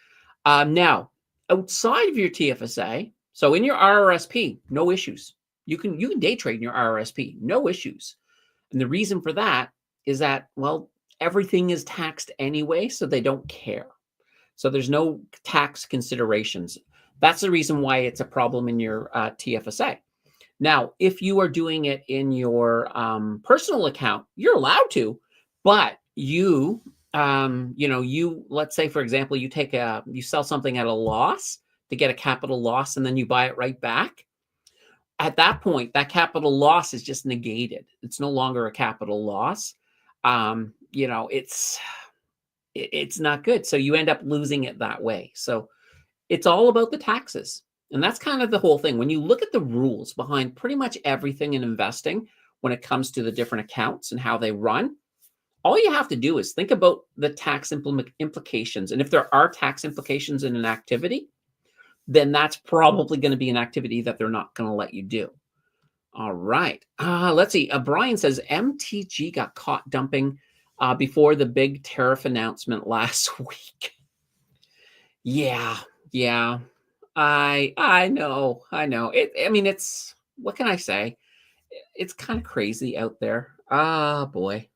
Now, outside of your TFSA, so in your RRSP, no issues. You can day trade in your RRSP, no issues. And the reason for that is that, well, everything is taxed anyway, so they don't care. So there's no tax considerations. That's the reason why it's a problem in your TFSA. Now, if you are doing it in your personal account, you're allowed to, but let's say, for example, you sell something at a loss to get a capital loss, and then you buy it right back. At that point, that capital loss is just negated. It's no longer a capital loss. It's not good. So you end up losing it that way. So it's all about the taxes. And that's kind of the whole thing. When you look at the rules behind pretty much everything in investing, when it comes to the different accounts and how they run, all you have to do is think about the tax implications. And if there are tax implications in an activity, then that's probably going to be an activity that they're not going to let you do. All right. Let's see. Brian says MTG got caught dumping before the big tariff announcement last week. Yeah. I know. It's, what can I say? It's kind of crazy out there. Boy.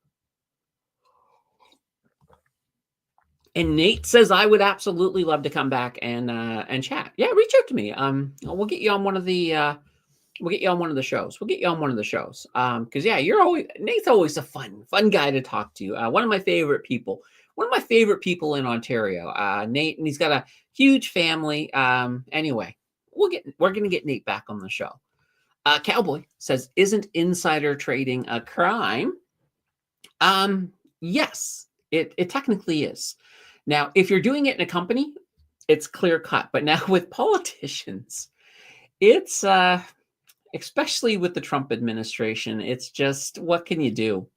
And Nate says, I would absolutely love to come back and chat. Yeah, reach out to me. We'll get you on one of the shows. Because yeah, Nate's always a fun guy to talk to. One of my favorite people in Ontario. Nate, and he's got a huge family. Anyway, we're gonna get Nate back on the show. Cowboy says, isn't insider trading a crime? Yes, it technically is. Now, if you're doing it in a company, it's clear cut. But now with politicians, it's especially with the Trump administration, it's just, what can you do?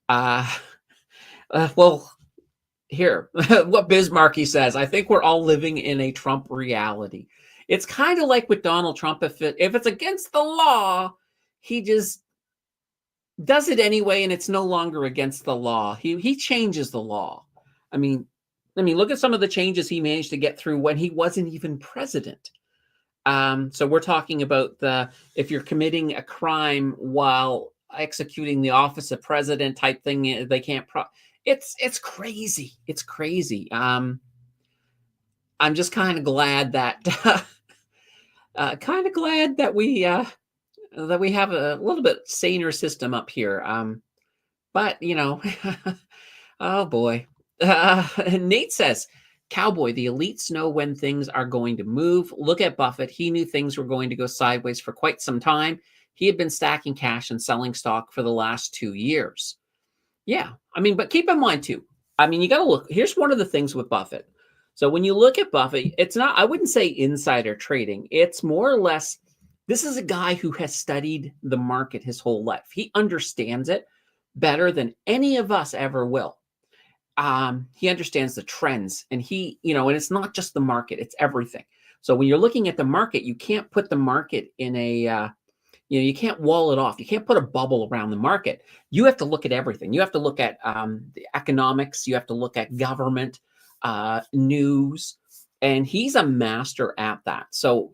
Well, here, what Bismarcky says, I think we're all living in a Trump reality. It's kind of like with Donald Trump. If it's against the law, he just does it anyway, and it's no longer against the law. He changes the law. I mean, look at some of the changes he managed to get through when he wasn't even president. So we're talking about if you're committing a crime while executing the office of president type thing, they can't. It's crazy. It's crazy. I'm just kind of glad that we have a little bit saner system up here. But oh boy. Nate says, Cowboy, the elites know when things are going to move. Look at Buffett. He knew things were going to go sideways for quite some time. He had been stacking cash and selling stock for the last 2 years. Yeah. But keep in mind too, you got to look. Here's one of the things with Buffett. So when you look at Buffett, it's not, I wouldn't say insider trading. It's more or less, this is a guy who has studied the market his whole life. He understands it better than any of us ever will. He understands the trends, and and it's not just the market, it's everything. So when you're looking at the market, you can't put the market in you can't wall it off. You can't put a bubble around the market. You have to look at everything. You have to look at the economics. You have to look at government, news, and he's a master at that. So,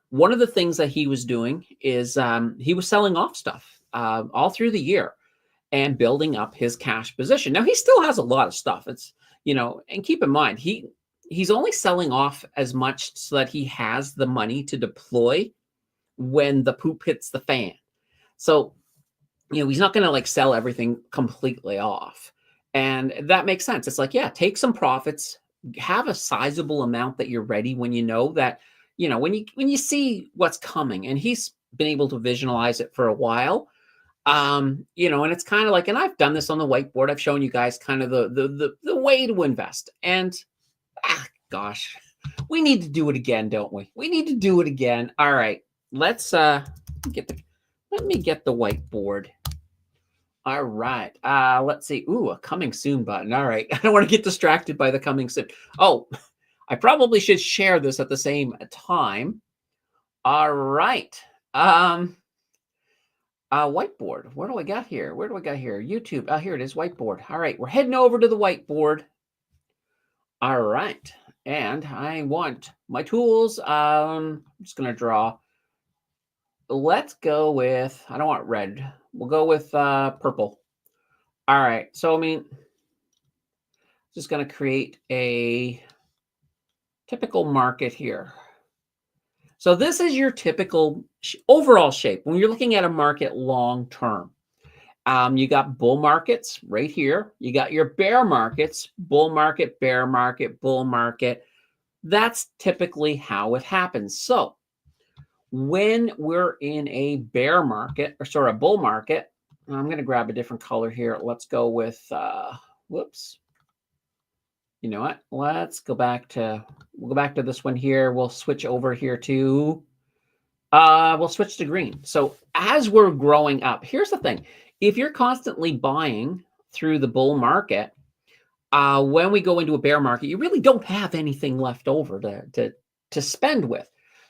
one of the things that he was doing is he was selling off stuff all through the year and building up his cash position. Now, he still has a lot of stuff. It's, and keep in mind, he's only selling off as much so that he has the money to deploy when the poop hits the fan. So, he's not going to like sell everything completely off. And that makes sense. It's like, yeah, take some profits, have a sizable amount that you're ready when you know that, when you see what's coming. And he's been able to visualize it for a while. And it's kind of like, and I've done this on the whiteboard. I've shown you guys kind of the way to invest. And gosh, we need to do it again, don't we? We need to do it again. All right. Let's let me get the whiteboard. All right. Let's see. Ooh, a coming soon button. All right. I don't want to get distracted by the coming soon. Oh, I probably should share this at the same time. All right. Whiteboard. Where do I got here? YouTube. Oh, here it is. Whiteboard. All right. We're heading over to the whiteboard. All right. And I want my tools. I'm just going to draw. Let's go with, I don't want red. We'll go with purple. All right. So, just going to create a typical market here. So this is your typical overall shape. When you're looking at a market long term, you got bull markets right here. You got your bear markets, bull market, bear market, bull market. That's typically how it happens. So when we're in a bear market, or a bull market, I'm going to grab a different color here. Let's go with, whoops. You know what? Let's go back to, we'll go back to this one here. We'll switch over here to, we'll switch to green. So as we're growing up, here's the thing. If you're constantly buying through the bull market, when we go into a bear market, you really don't have anything left over to spend with.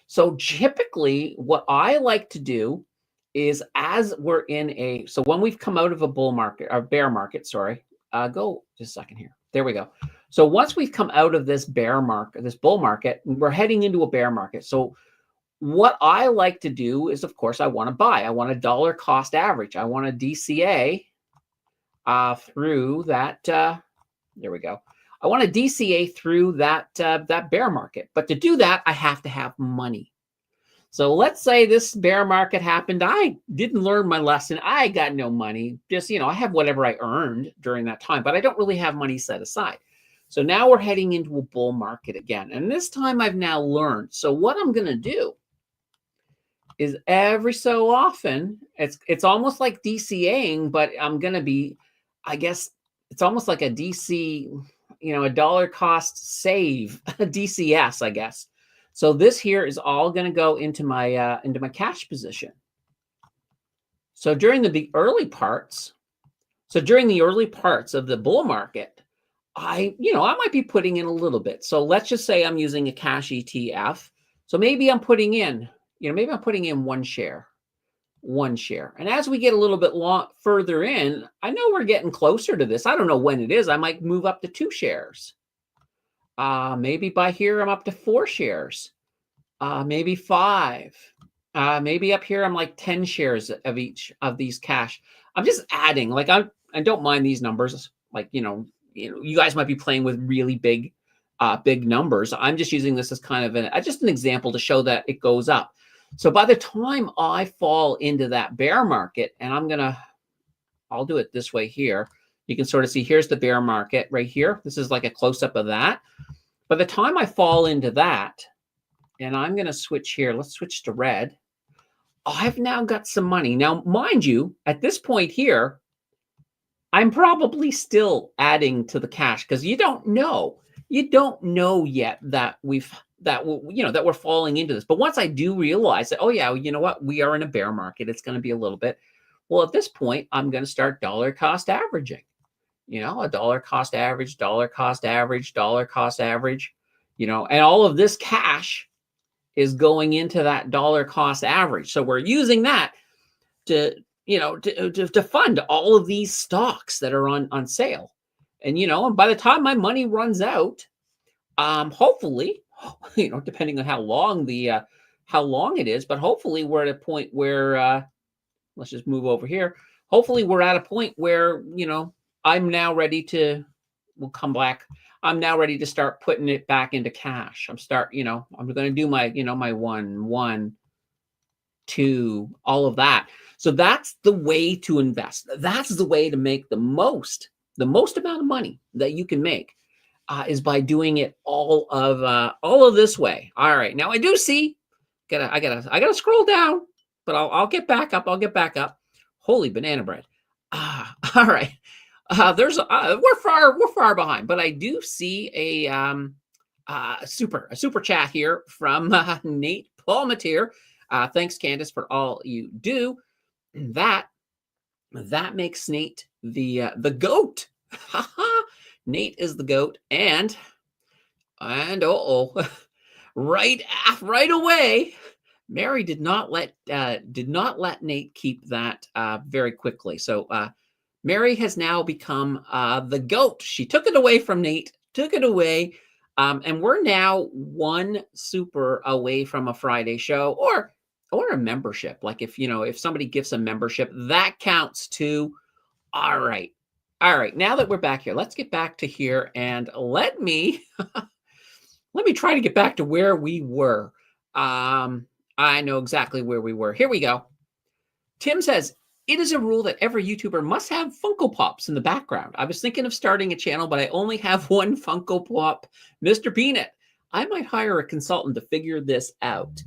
So typically what I like to do is as we're in a, so when we've come out of a bull market, or bear market, sorry, go just a second here. There we go. So once we've come out of this bear market, this bull market, we're heading into a bear market. So what I like to do is, of course, I want to buy. I want a dollar cost average. I want a DCA through that. There we go. I want a DCA through that bear market. But to do that, I have to have money. So let's say this bear market happened. I didn't learn my lesson. I got no money. Just, I have whatever I earned during that time, but I don't really have money set aside. So now we're heading into a bull market again. And this time I've now learned. So what I'm going to do is every so often, it's almost like DCAing, but I'm going to be, I guess, it's almost like a DC, a dollar cost save, a DCS, I guess. So this here is all going to go into my cash position. So during the early parts, of the bull market, I might be putting in a little bit. So let's just say I'm using a cash ETF. So maybe I'm putting in, one share. And as we get a little bit further in, I know we're getting closer to this. I don't know when it is. I might move up to 2 shares. Maybe by here, I'm up to 4 shares. Maybe 5. Maybe up here, I'm like 10 shares of each of these cash. I'm just adding. Like I don't mind these numbers. Like, you guys might be playing with really big numbers. I'm just using this as kind of just an example to show that it goes up. So by the time I fall into that bear market, and I'll do it this way here. You can sort of see, here's the bear market right here. This is like a close-up of that. By the time I fall into that, and I'm going to switch here. Let's switch to red. I've now got some money. Now, mind you, at this point here, I'm probably still adding to the cash because you don't know. You don't know yet that we're falling into this. But once I do realize that, oh yeah, you know what? We are in a bear market. It's going to be a little bit. Well, at this point, I'm going to start dollar cost averaging. A dollar cost average, dollar cost average, dollar cost average, and all of this cash is going into that dollar cost average. So we're using that to fund all of these stocks that are on sale. And, and by the time my money runs out, hopefully, depending on how long it is, but hopefully we're at a point where, let's just move over here. Hopefully we're at a point where, I'm now ready to, we'll come back. I'm now ready to start putting it back into cash. I'm going to do my one, two, all of that. So that's the way to invest. That's the way to make the most amount of money that you can make is by doing it all of this way. All right. Now I do see, I gotta scroll down, but I'll get back up. I'll get back up. Holy banana bread. All right. We're far behind, but I do see a super chat here from Nate Palmatier. Thanks, Candace, for all you do. That makes Nate the goat. Nate is the goat, and right away, Mary did not let Nate keep that very quickly. So Mary has now become the goat. She took it away from Nate, took it away. And we're now one super away from a Friday show or a membership. Like if somebody gives a membership, that counts too. All right. All right. Now that we're back here, let's get back to here and let me try to get back to where we were. I know exactly where we were. Here we go. Tim says, it is a rule that every YouTuber must have Funko Pops in the background. I was thinking of starting a channel, but I only have one Funko Pop, Mr. Peanut. I might hire a consultant to figure this out.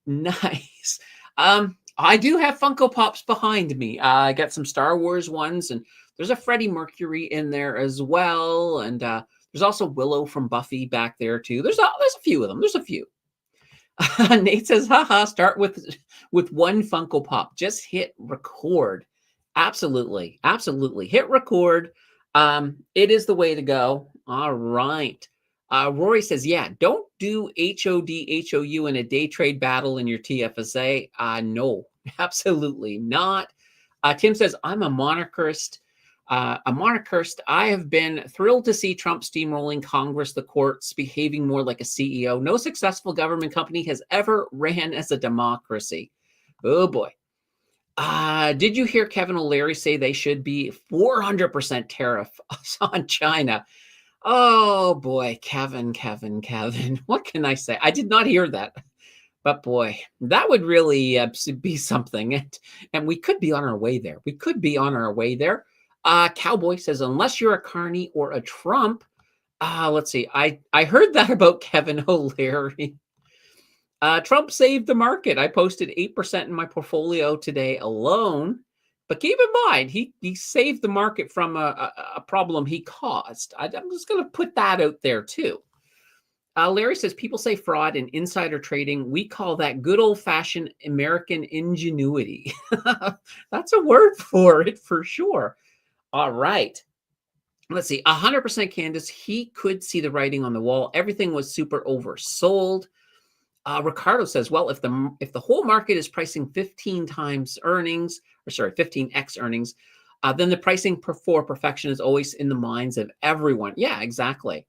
Nice. I do have Funko Pops behind me. I got some Star Wars ones, and there's a Freddie Mercury in there as well. And there's also Willow from Buffy back there too. There's a few of them. There's a few. Nate says, haha, start with one Funko Pop. Just hit record. Absolutely. Absolutely. Hit record. It is the way to go. All right. Rory says, yeah, don't do HOU in a day trade battle in your TFSA. No, absolutely not. Tim says, I'm a monarchist. I have been thrilled to see Trump steamrolling Congress, the courts, behaving more like a CEO. No successful government company has ever ran as a democracy. Oh boy. Did you hear Kevin O'Leary say they should be 400% tariff on China? Oh boy, Kevin. What can I say? I did not hear that. But boy, that would really be something. And we could be on our way there. Cowboy says, unless you're a Carney or a Trump, let's see. I heard that about Kevin O'Leary. Trump saved the market. I posted 8% in my portfolio today alone. But keep in mind, he saved the market from a problem he caused. I'm just going to put that out there too. Larry says, people say fraud and insider trading. We call that good old-fashioned American ingenuity. That's a word for it for sure. All right. Let's see. 100% Candace. He could see the writing on the wall. Everything was super oversold. Ricardo says, well, if the whole market is pricing 15 times earnings, 15x earnings, then the pricing for perfection is always in the minds of everyone. Yeah, exactly.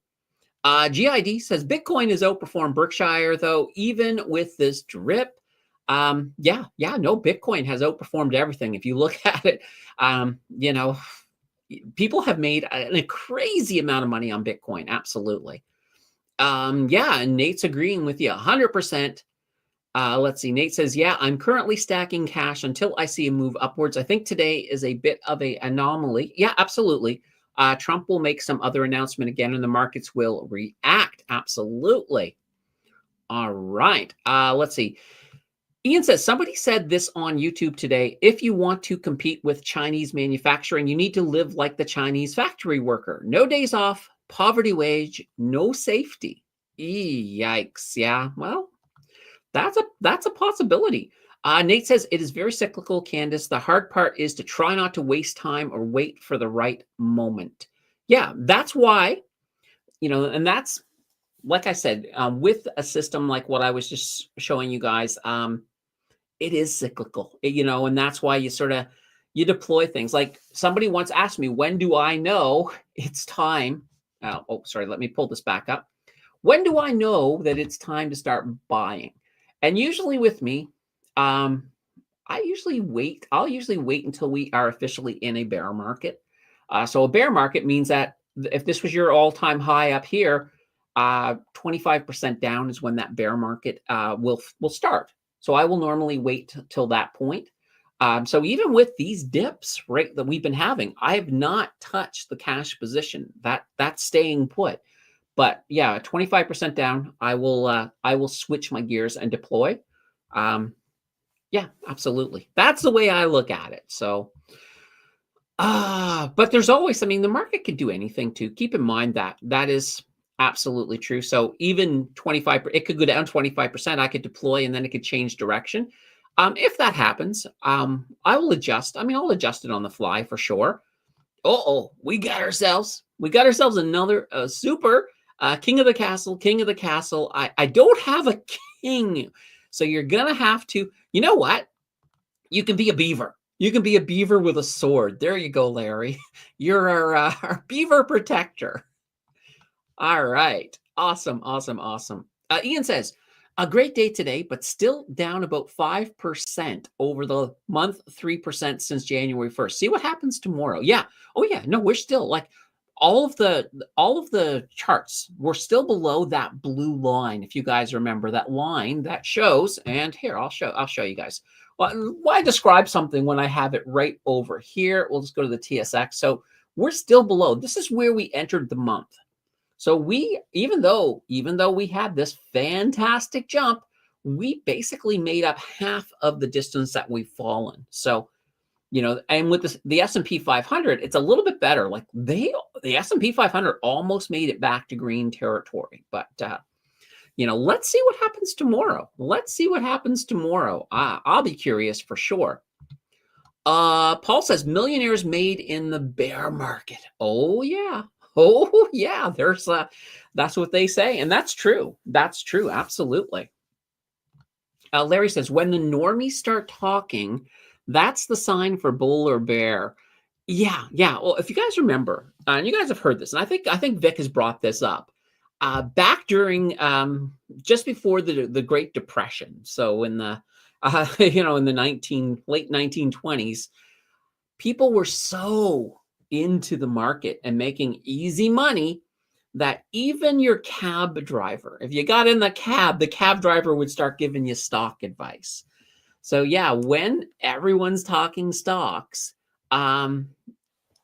GID says Bitcoin has outperformed Berkshire, though, even with this drip. No, Bitcoin has outperformed everything. If you look at it, people have made a crazy amount of money on Bitcoin. Absolutely. And Nate's agreeing with you 100%. Let's see. Nate says, yeah, I'm currently stacking cash until I see a move upwards. I think today is a bit of an anomaly. Yeah, absolutely. Trump will make some other announcement again, and the markets will react. Absolutely. All right. Let's see. Ian says, somebody said this on YouTube today. If you want to compete with Chinese manufacturing, you need to live like the Chinese factory worker. No days off, poverty wage, no safety. Yikes. Yeah, well, that's a possibility. Nate says, it is very cyclical, Candace. The hard part is to try not to waste time or wait for the right moment. Yeah, that's why, and that's, like I said, with a system like what I was just showing you guys, it is cyclical, and that's why you deploy things. Like somebody once asked me, when do I know it's time? Let me pull this back up. When do I know that it's time to start buying? And usually with me, I'll usually wait until we are officially in a bear market. So a bear market means that if this was your all-time high up here, 25% down is when that bear market will start. So I will normally wait till that point. So even with these dips, right, that we've been having, I have not touched the cash position. That's staying put. But yeah, 25% down, I will switch my gears and deploy. Yeah, absolutely. That's the way I look at it. So but there's always, I mean, the market could do anything too. Keep in mind that that is absolutely true. So even 25, it could go down 25%. I could deploy and then it could change direction. If that happens, I will adjust. I mean, I'll adjust it on the fly for sure. Oh, we got ourselves another super king of the castle, king of the castle. I don't have a king. So you're going to have to, you know what? You can be a beaver. You can be a beaver with a sword. There you go, Larry. You're our beaver protector. All right. Awesome, awesome, awesome. Ian says, a great day today, but still down about 5% over the month, 3% since January 1st. See what happens tomorrow. Yeah. Oh, yeah. No, we're still like all of the charts. We're still below that blue line. If you guys remember that line that shows, and here, I'll show you guys. Well, why describe something when I have it right over here? We'll just go to the TSX. So we're still below. This is where we entered the month. So we, even though we had this fantastic jump, we basically made up half of the distance that we've fallen. So, you know, and with the S&P 500, it's a little bit better. Like the S&P 500 almost made it back to green territory. But, you know, let's see what happens tomorrow. Let's see what happens tomorrow. I'll be curious for sure. Paul says millionaires made in the bear market. Oh, yeah. Oh, yeah, there's that's what they say. And that's true. That's true. Absolutely. Larry says, when the normies start talking, that's the sign for bull or bear. Yeah, yeah. Well, if you guys remember, and you guys have heard this, and I think Vic has brought this up, back during just before the Great Depression. So in the you know, in the late 1920s, people were so into the market and making easy money that even your cab driver, if you got in the cab driver would start giving you stock advice. So yeah, when everyone's talking stocks,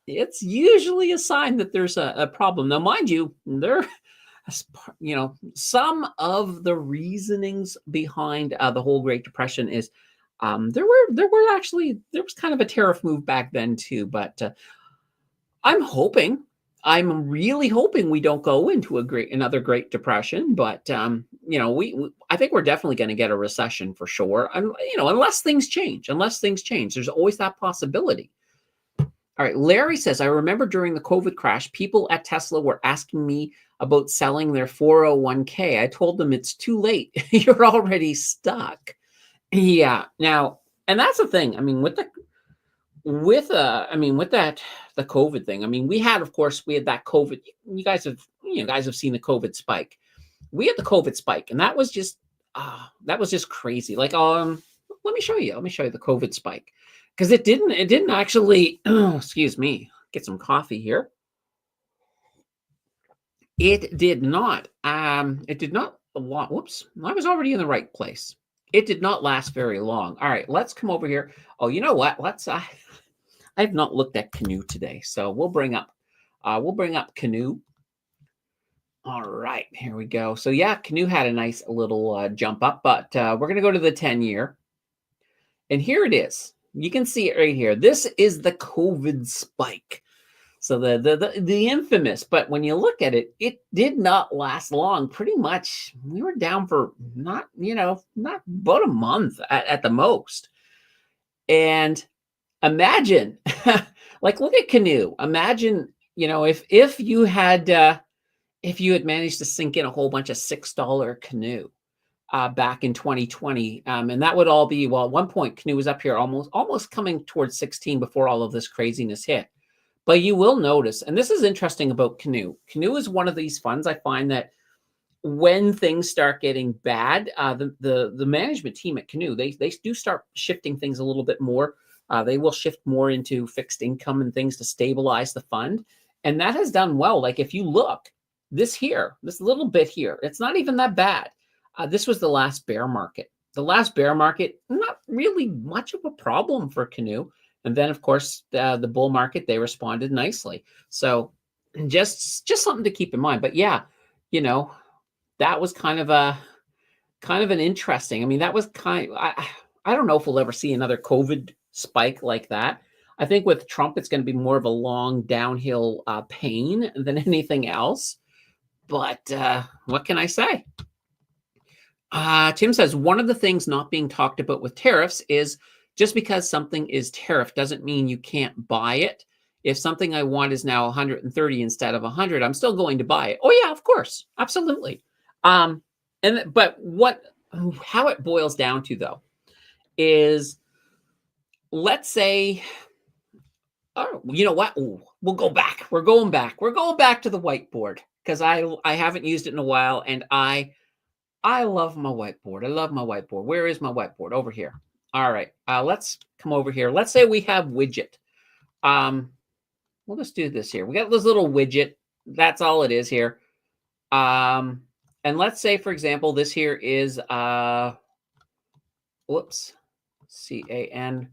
it's usually a sign that there's a problem. Now, mind you, you know, some of the reasonings behind the whole Great Depression is there was kind of a tariff move back then too, but I'm really hoping we don't go into another Great Depression, but you know, I think we're definitely going to get a recession for sure. You know, unless things change, there's always that possibility. All right, Larry says, I remember during the COVID crash, people at Tesla were asking me about selling their 401k. I told them it's too late. You're already stuck. Yeah. Now, and that's the thing. I mean, with the COVID thing. I mean, we had that COVID. You guys have seen the COVID spike. We had the COVID spike, and that was just crazy. Like, let me show you the COVID spike, because it didn't actually. Excuse me. Get some coffee here. It did not. Whoops. I was already in the right place. It did not last very long. All right, let's come over here. Oh, you know what? I have not looked at Canoe today, so we'll bring up Canoe. All right, here we go. So yeah, Canoe had a nice little jump up, but we're going to go to the 10-year. And here it is. You can see it right here. This is the COVID spike. So the infamous, but when you look at it, it did not last long. Pretty much, we were down for not about a month at the most. And imagine, like, look at Canoe. Imagine, you know, if you had managed to sink in a whole bunch of $6 Canoe back in 2020, and that would all be, well, at one point Canoe was up here almost coming towards 16 before all of this craziness hit. But you will notice, and this is interesting about Canoe. Canoe is one of these funds I find that when things start getting bad, the management team at Canoe, they do start shifting things a little bit more. They will shift more into fixed income and things to stabilize the fund. And that has done well. Like if you look, this here, this little bit here, it's not even that bad. This was the last bear market. The last bear market, not really much of a problem for Canoe. And then, of course, the bull market, they responded nicely. So just something to keep in mind. But yeah, that was kind of an interesting. I mean, that was I don't know if we'll ever see another COVID spike like that. I think with Trump, it's going to be more of a long downhill pain than anything else. But what can I say? Tim says, one of the things not being talked about with tariffs is just because something is tariff doesn't mean you can't buy it. If something I want is now 130 instead of 100, I'm still going to buy it. Oh yeah, of course. Absolutely. But how it boils down to though is, let's say, oh, you know what? Ooh, we'll go back. We're going back. We're going back to the whiteboard because I haven't used it in a while, and I love my whiteboard. I love my whiteboard. Where is my whiteboard? Over here. All right. Let's come over here. Let's say we have widget. We'll just do this here. We got this little widget. That's all it is here. And let's say, for example, this here is whoops, CAN.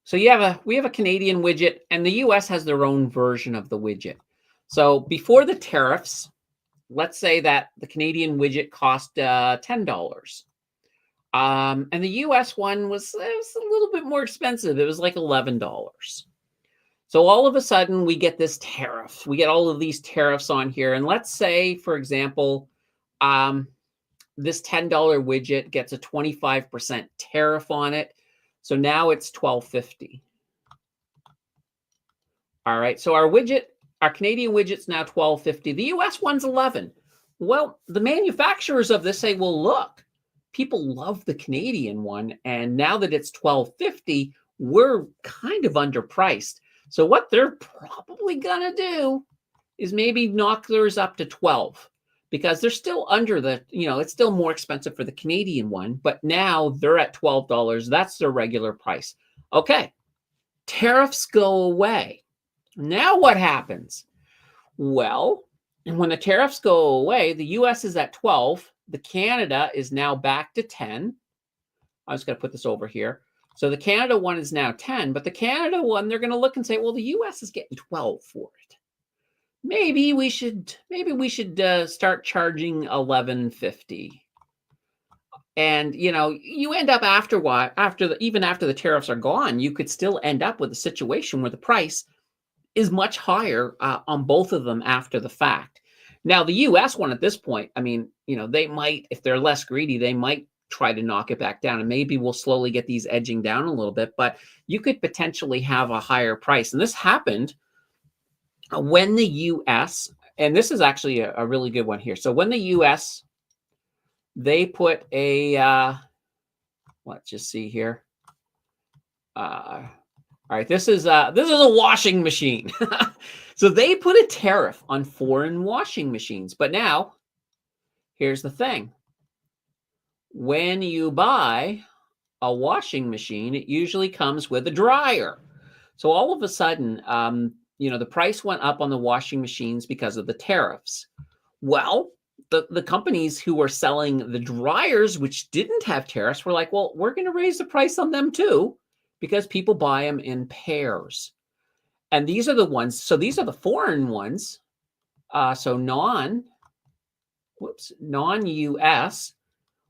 So we have a Canadian widget, and the US has their own version of the widget. So before the tariffs, let's say that the Canadian widget cost $10. And the US one was a little bit more expensive. It was like $11. So all of a sudden we get this tariff. We get all of these tariffs on here. And let's say, for example, this $10 widget gets a 25% tariff on it. So now it's $12.50. All right. So our Canadian widget's now $12.50. The US one's $11. Well, the manufacturers of this say, well, look, people love the Canadian one. And now that it's $12.50, we're kind of underpriced. So what they're probably going to do is maybe knock theirs up to 12 because they're still under it's still more expensive for the Canadian one, but now they're at $12. That's their regular price. Okay. Tariffs go away. Now what happens? Well, when the tariffs go away, the US is at 12. The Canada is now back to 10. I'm just going to put this over here. So the Canada one is now 10, but the Canada one, they're going to look and say, well, the US is getting 12 for it. Maybe we should start charging $11.50. And you end up even after the tariffs are gone, you could still end up with a situation where the price is much higher on both of them after the fact. Now, the US one at this point, I mean, they might, if they're less greedy, they might try to knock it back down, and maybe we'll slowly get these edging down a little bit, but you could potentially have a higher price. And this happened when the US, and this is actually a really good one here. So when the US, they put let's just see here. All right, this is a washing machine. So they put a tariff on foreign washing machines. But now, here's the thing. When you buy a washing machine, it usually comes with a dryer. So all of a sudden, the price went up on the washing machines because of the tariffs. Well, the companies who were selling the dryers, which didn't have tariffs, were like, well, we're going to raise the price on them too, because people buy them in pairs. And these are the ones, so these are the foreign ones. So non-US.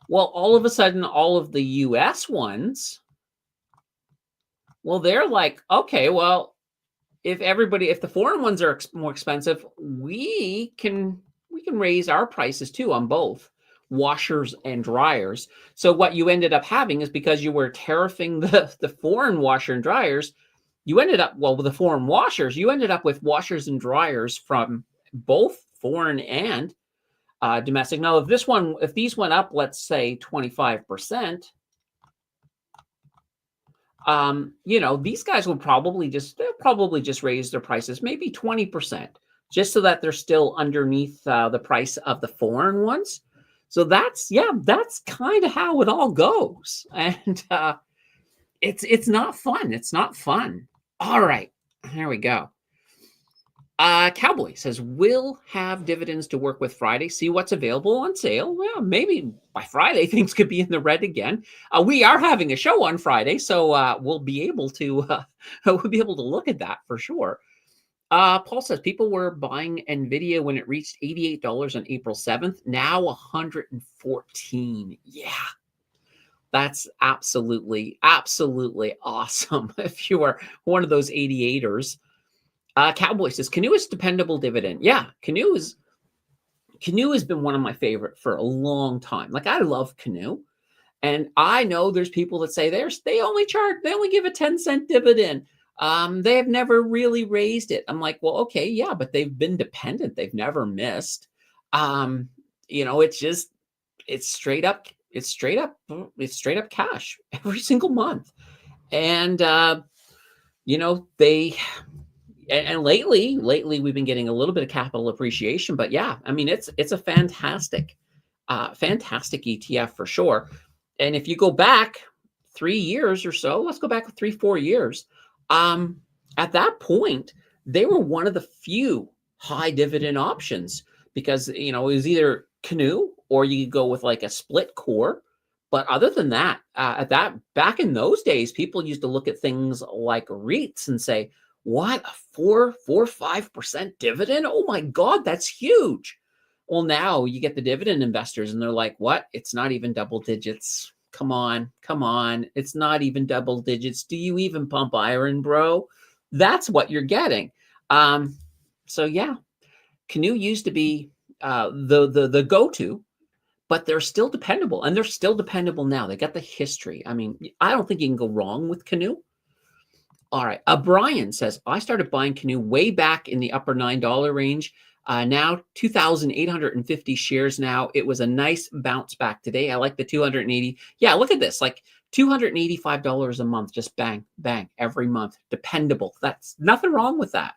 Well, all of a sudden, all of the US ones, well, they're like, okay, well, if the foreign ones are more expensive, we can raise our prices too on both washers and dryers. So what you ended up having is, because you were tariffing the foreign washer and dryers, you ended up, with the foreign washers, you ended up with washers and dryers from both foreign and domestic. Now, if these went up, let's say 25%, these guys will probably just raise their prices maybe 20%, just so that they're still underneath the price of the foreign ones. So that's kind of how it all goes, and it's not fun. It's not fun. All right, here we go. Cowboy says, "We'll have dividends to work with Friday. See what's available on sale. Well, maybe by Friday things could be in the red again. We are having a show on Friday, so we'll be able to we'll be able to look at that for sure." Paul says people were buying Nvidia when it reached $88 on April 7th. Now 114. Yeah, that's absolutely awesome. If you are one of those 88ers. Cowboy says Canoe is dependable dividend. Yeah, Canoe has been one of my favorite for a long time. Like I love Canoe, and I know there's people that say they only give a 10-cent dividend. They have never really raised it. I'm like, well, okay, yeah, but they've been dependent. They've never missed. Um, it's just it's straight up, it's straight up cash every single month. And they and lately we've been getting a little bit of capital appreciation, but yeah, I mean it's a fantastic ETF for sure. And if you go back 3 years or so, let's go back 3-4 years. Um, at that point, they were one of the few high dividend options because it was either Canoe or you could go with like a split core. But other than that, at that back in those days, people used to look at things like REITs and say, "What, a 5% dividend? Oh my God, that's huge." Well, now you get the dividend investors and they're like, "What? It's not even double digits. Come on. It's not even double digits. Do you even pump iron, bro?" That's what you're getting. So yeah, Canoe used to be the go-to, but they're still dependable, and they're still dependable now. They got the history. I mean, I don't think you can go wrong with Canoe. All right. Brian says, I started buying Canoe way back in the upper $9 range. Now 2,850 shares now. It was a nice bounce back today. I like the 280. Yeah, look at this. Like $285 a month. Just bang, bang, every month. Dependable. That's nothing wrong with that.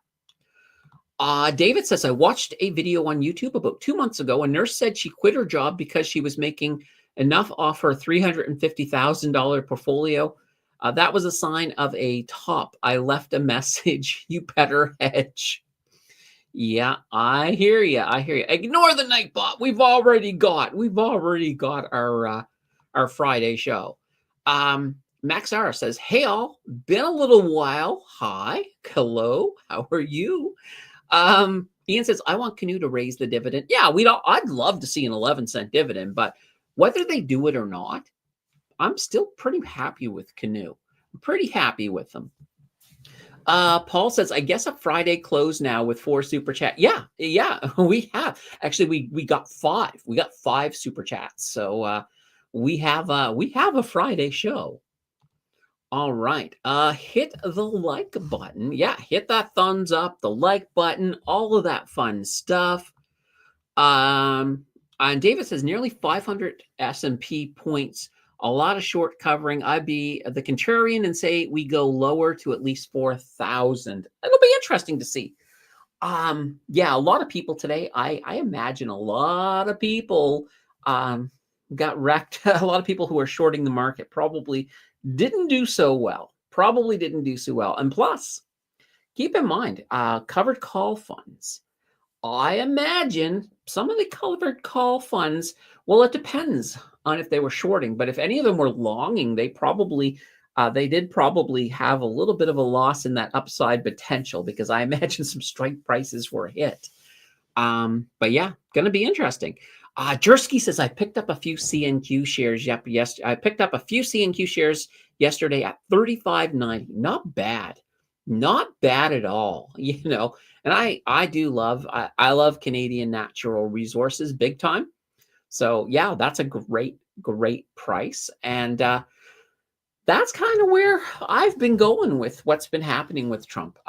David says, I watched a video on YouTube about 2 months ago. A nurse said she quit her job because she was making enough off her $350,000 portfolio. That was a sign of a top. I left a message. You better hedge. Yeah, I hear you. Ignore the Nightbot. We've already got our Friday show. Max R says, "Hey all, been a little while. Hi, hello, how are you?" Ian says, "I want Canoe to raise the dividend." Yeah, I'd love to see an 11-cent dividend, but whether they do it or not, I'm still pretty happy with Canoe. I'm pretty happy with them. Paul says, "I guess a Friday close now with 4 super chat." Yeah, we have. Actually, we got 5. We got 5 super chats. So we have a Friday show. All right. Hit the like button. Yeah, hit that thumbs up, the like button, all of that fun stuff. And David says nearly 500 S&P points, a lot of short covering. I'd be the contrarian and say we go lower to at least 4,000. It'll be interesting to see. Yeah, a lot of people today, I imagine a lot of people got wrecked. A lot of people who are shorting the market probably didn't do so well. And plus, keep in mind, covered call funds. I imagine some of the covered call funds, well, it depends on if they were shorting, but if any of them were longing, they did probably have a little bit of a loss in that upside potential because I imagine some strike prices were hit. But yeah, going to be interesting. Jersky says, I picked up a few CNQ shares. Yes, I picked up a few CNQ shares yesterday at $35.90. Not bad. Not bad at all. And I do love, I love Canadian natural resources big time. So yeah, that's a great price. And that's kind of where I've been going with what's been happening with Trump.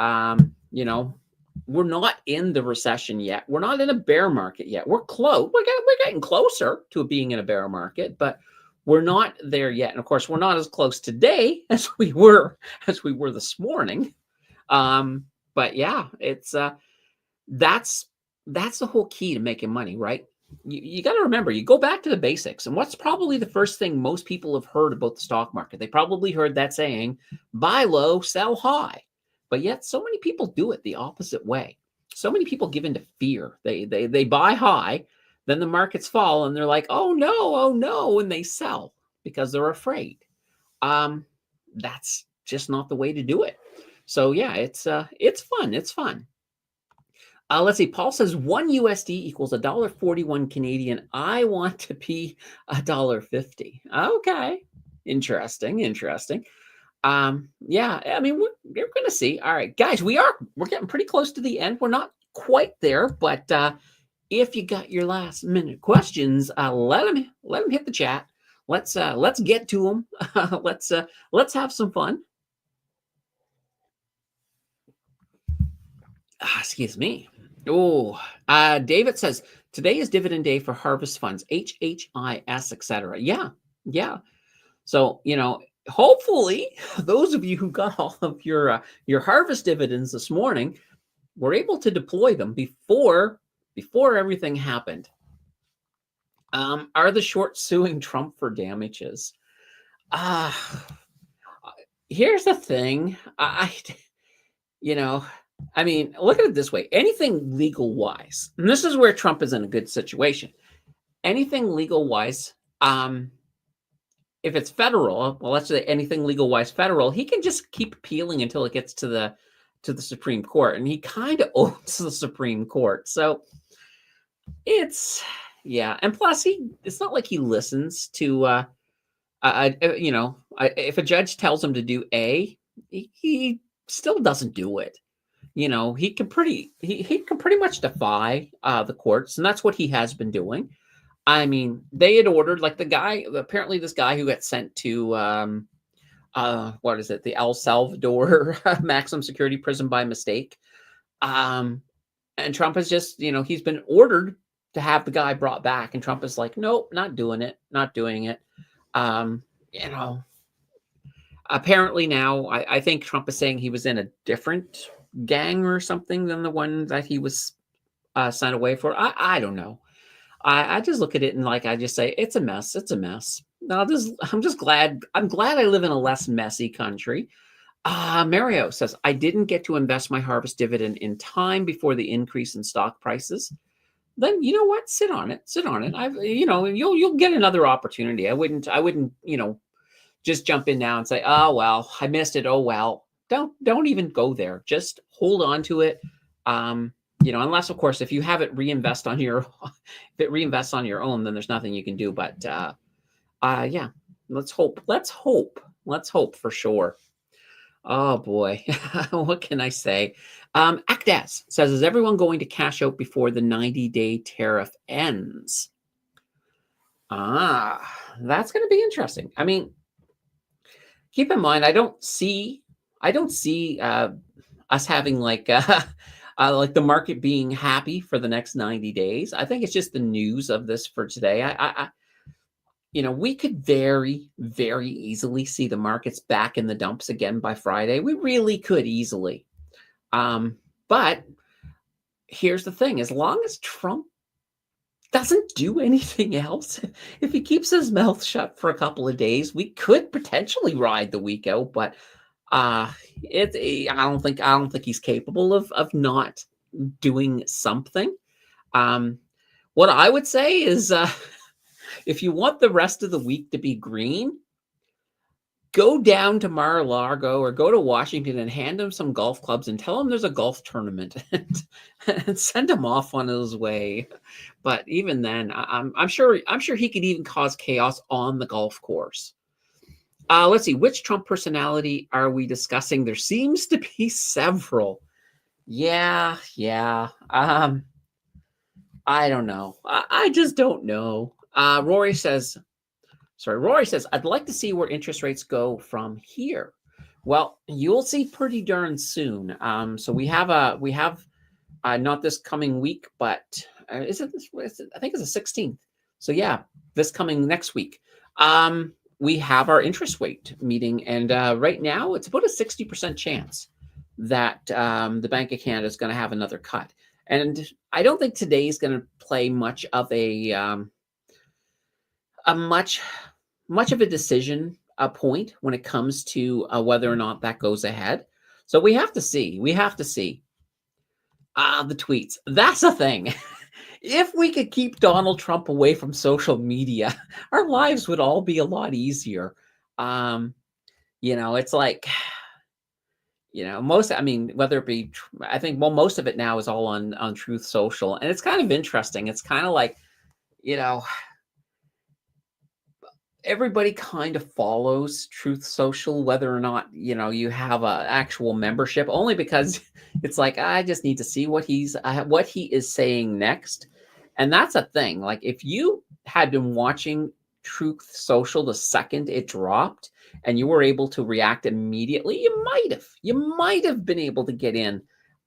We're not in the recession yet. We're not in a bear market yet. We're close. We're getting closer to being in a bear market, but we're not there yet. And of course, we're not as close today as we were this morning. But yeah, it's that's the whole key to making money, right? You got to remember, you go back to the basics. And what's probably the first thing most people have heard about the stock market? They probably heard that saying, buy low, sell high. But yet so many people do it the opposite way. so many people give into fear. They buy high, then the markets fall, and they're like, oh no, and they sell because they're afraid. Um, that's just not the way to do it. So yeah, it's fun. It's fun. Let's see. Paul says 1 USD equals $1.41 Canadian. I want to be $1.50. Okay, interesting, interesting. Yeah, I mean, we're gonna see. All right, guys, we're getting pretty close to the end. We're not quite there, but if you got your last minute questions, let them hit the chat. Let's get to them. Let's have some fun. Excuse me. Oh, David says today is dividend day for harvest funds, HHIS, etc. Yeah, yeah. So hopefully, those of you who got all of your harvest dividends this morning were able to deploy them before everything happened. Are the short suing Trump for damages? Here's the thing. I mean, look at it this way. Anything legal wise, and this is where Trump is in a good situation. Anything legal wise, if it's federal, well, let's say anything legal wise federal, he can just keep appealing until it gets to the Supreme Court, and he kind of owns the Supreme Court. So it's and plus it's not like he listens to if a judge tells him to do A, he still doesn't do it. He can pretty much defy the courts, and that's what he has been doing. I mean, they had ordered like apparently this guy who got sent to what is it, the El Salvador maximum security prison by mistake. And Trump has just, he's been ordered to have the guy brought back, and Trump is like, nope, not doing it, not doing it. Apparently now, I think Trump is saying he was in a different gang or something than the one that he was sent away for. I don't know. I just look at it and I just say, it's a mess. It's a mess. I'm just glad. I'm glad I live in a less messy country. Mario says, I didn't get to invest my harvest dividend in time before the increase in stock prices. Then you know what? Sit on it. Sit on it. You'll get another opportunity. I wouldn't, just jump in now and say, oh well, I missed it. Oh well. Don't even go there. Just hold on to it. Unless of course, if you have it reinvest on your, if it reinvests on your own, then there's nothing you can do. But yeah, let's hope. Let's hope for sure. Oh boy, what can I say? Akdas says, is everyone going to cash out before the 90-day tariff ends? That's going to be interesting. I mean, keep in mind, I don't see us having like the market being happy for the next 90 days. I think it's just the news of this for today. We could very, very easily see the markets back in the dumps again by Friday. We really could easily. But here's the thing. As long as Trump doesn't do anything else, if he keeps his mouth shut for a couple of days, we could potentially ride the week out. But I don't think he's capable of not doing something. What I would say is, if you want the rest of the week to be green, go down to Mar-a-Lago or go to Washington and hand him some golf clubs and tell him there's a golf tournament and send him off on his way. But even then, I'm sure he could even cause chaos on the golf course. Let's see, which Trump personality are we discussing? There seems to be several. Yeah. I don't know. I just don't know. Rory says, I'd like to see where interest rates go from here. Well, you'll see pretty darn soon. So we have not this coming week, but I think it's the 16th. So yeah, this coming next week. We have our interest rate meeting, and right now it's about a 60% chance that the Bank of Canada is going to have another cut. And I don't think today is going to play much of a much of a decision point when it comes to whether or not that goes ahead. So we have to see. The tweets. That's a thing. If we could keep Donald Trump away from social media, our lives would all be a lot easier. Um, it's like, most, I mean, whether it be, I think, well, most of it now is all on Truth Social, and it's kind of interesting. It's kind of like, you know, everybody kind of follows Truth Social, whether or not, you have a actual membership, only because it's like, I just need to see what he is saying next. And that's a thing. Like, if you had been watching Truth Social the second it dropped and you were able to react immediately, you might have been able to get in,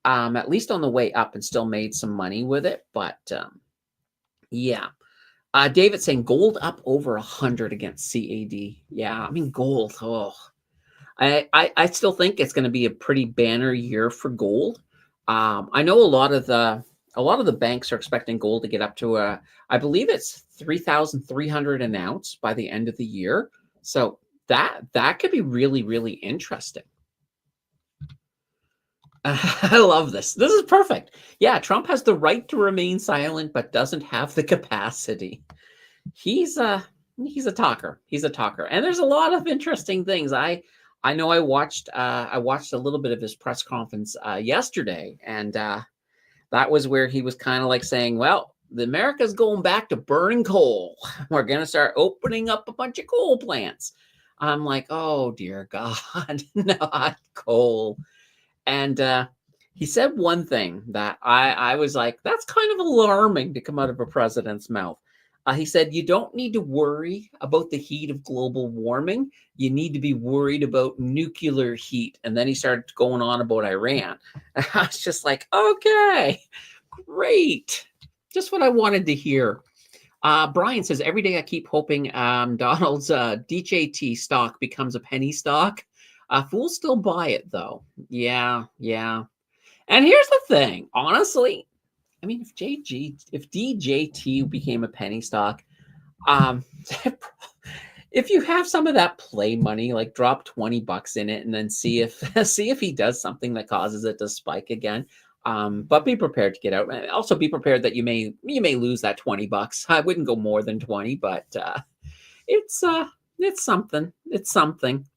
at least on the way up, and still made some money with it. But yeah. David saying gold up over 100 against CAD. Yeah, I mean gold. Oh, I still think it's going to be a pretty banner year for gold. I know a lot of the banks are expecting gold to get up to I believe it's 3,300 an ounce by the end of the year. So that could be really, really interesting. I love this. This is perfect. Yeah, Trump has the right to remain silent, but doesn't have the capacity. He's a talker. He's a talker, and there's a lot of interesting things. I know I watched a little bit of his press conference yesterday, and that was where he was kind of like saying, "Well, the America's going back to burning coal. We're going to start opening up a bunch of coal plants." I'm like, "Oh dear God, not coal." And he said one thing that I was like, that's kind of alarming to come out of a president's mouth. He said, you don't need to worry about the heat of global warming. You need to be worried about nuclear heat. And then he started going on about Iran. And I was just like, okay, great. Just what I wanted to hear. Brian says, every day I keep hoping Donald's DJT stock becomes a penny stock. Fools still buy it, though. Yeah, yeah. And here's the thing. Honestly, I mean, if DJT became a penny stock, um, if you have some of that play money, like drop $20 in it and then see if see if he does something that causes it to spike again. But be prepared to get out. And also be prepared that you may lose that $20. I wouldn't go more than 20, but it's it's something. It's something.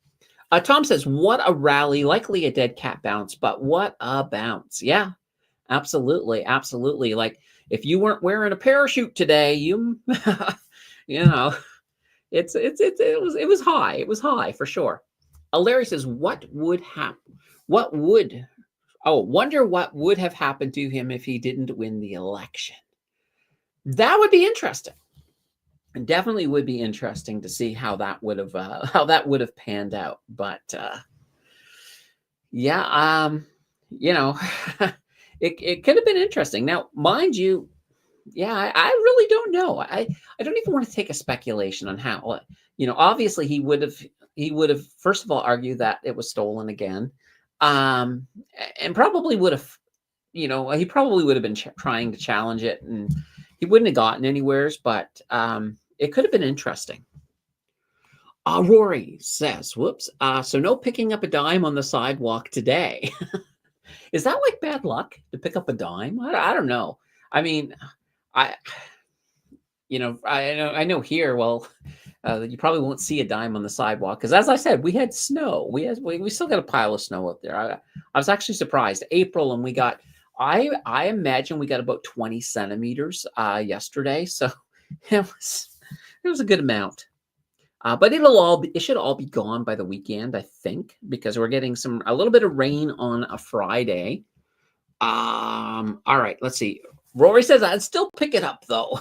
Tom says, "What a rally! Likely a dead cat bounce, but what a bounce!" Yeah, absolutely, absolutely. Like if you weren't wearing a parachute today, you know, it was high. It was high for sure. Larry says, "What would happen? What would? Oh, wonder what would have happened to him if he didn't win the election." That would be interesting. It definitely would be interesting to see how that would have panned out. But yeah, you know, it could have been interesting. Now, mind you, yeah, I really don't know. I don't even want to take a speculation on how. Obviously he would have first of all argued that it was stolen again, um, and probably would have. He probably would have been trying to challenge it, and he wouldn't have gotten anywheres. But it could have been interesting. Rory says, "Whoops." So no picking up a dime on the sidewalk today. Is that like bad luck to pick up a dime? I don't know. I mean, I I know here. Well, you probably won't see a dime on the sidewalk because, as I said, we had snow. We still got a pile of snow up there. I was actually surprised. April, and we got. I imagine we got about 20 centimeters yesterday, so it was a good amount. But it should all be gone by the weekend, I think, because we're getting a little bit of rain on a Friday. All right, let's see. Rory says I'd still pick it up though.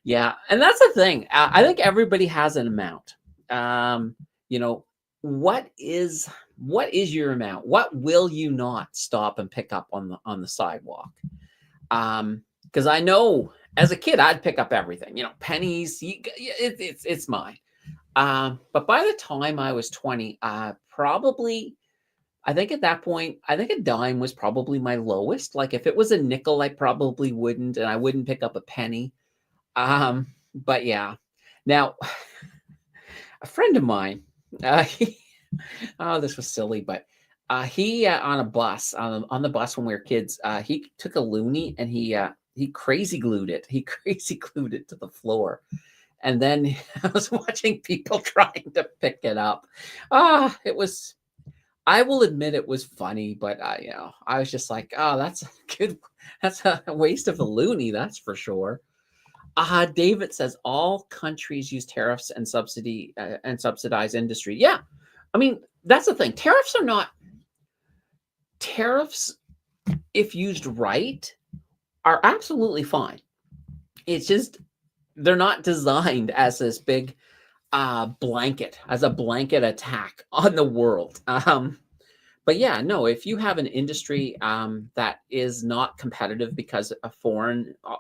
Yeah, and that's the thing. I think everybody has an amount. Um, you know, what is your amount? What will you not stop and pick up on the sidewalk? Because I know as a kid I'd pick up everything. Pennies. It's mine. But by the time I was 20, probably I think at that point, I think a dime was probably my lowest. Like if it was a nickel, I probably wouldn't, and I wouldn't pick up a penny. But yeah. Now, a friend of mine, oh, this was silly, but He on a bus on the bus when we were kids. He took a loonie and he crazy glued it. He crazy glued it to the floor, and then I was watching people trying to pick it up. It was. I will admit it was funny, but I was just like, oh, that's a good. That's a waste of a loonie, that's for sure. David says all countries use tariffs and subsidize industry. Yeah, I mean that's the thing. Tariffs, if used right, are absolutely fine. It's just they're not designed as this big as a blanket attack on the world. But yeah, no, if you have an industry that is not competitive because of a foreign, a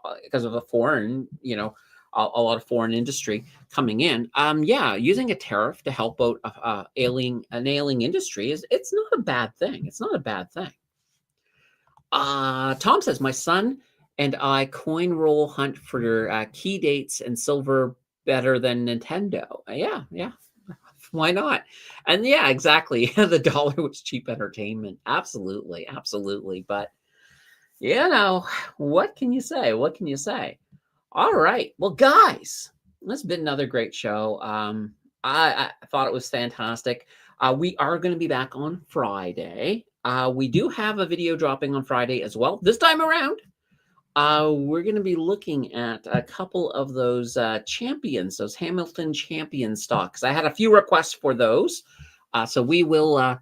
lot of foreign industry coming in, yeah, using a tariff to help out an ailing industry it's not a bad thing. It's not a bad thing. Tom says my son and I coin roll hunt for key dates and silver better than Nintendo. Yeah, yeah. Why not? And yeah, exactly. The dollar was cheap entertainment. Absolutely, absolutely. But what can you say? What can you say? All right. Well, guys, this has been another great show. I thought it was fantastic. We are going to be back on Friday. We do have a video dropping on Friday as well. This time around, we're going to be looking at a couple of those champions, those Hamilton champion stocks. I had a few requests for those. So we will,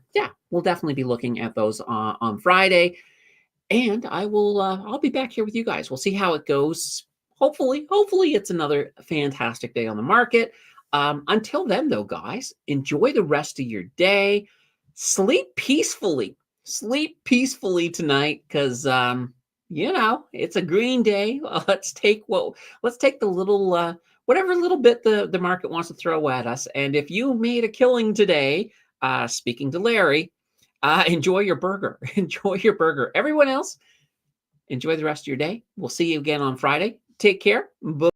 we'll definitely be looking at those on Friday. And I'll be back here with you guys. We'll see how it goes. Hopefully it's another fantastic day on the market. Until then, though, guys, enjoy the rest of your day. Sleep peacefully. Sleep peacefully tonight, because it's a green day. Let's take the little whatever little bit the market wants to throw at us. And if you made a killing today, speaking to Larry, enjoy your burger. Enjoy your burger. Everyone else, enjoy the rest of your day. We'll see you again on Friday. Take care. Bye.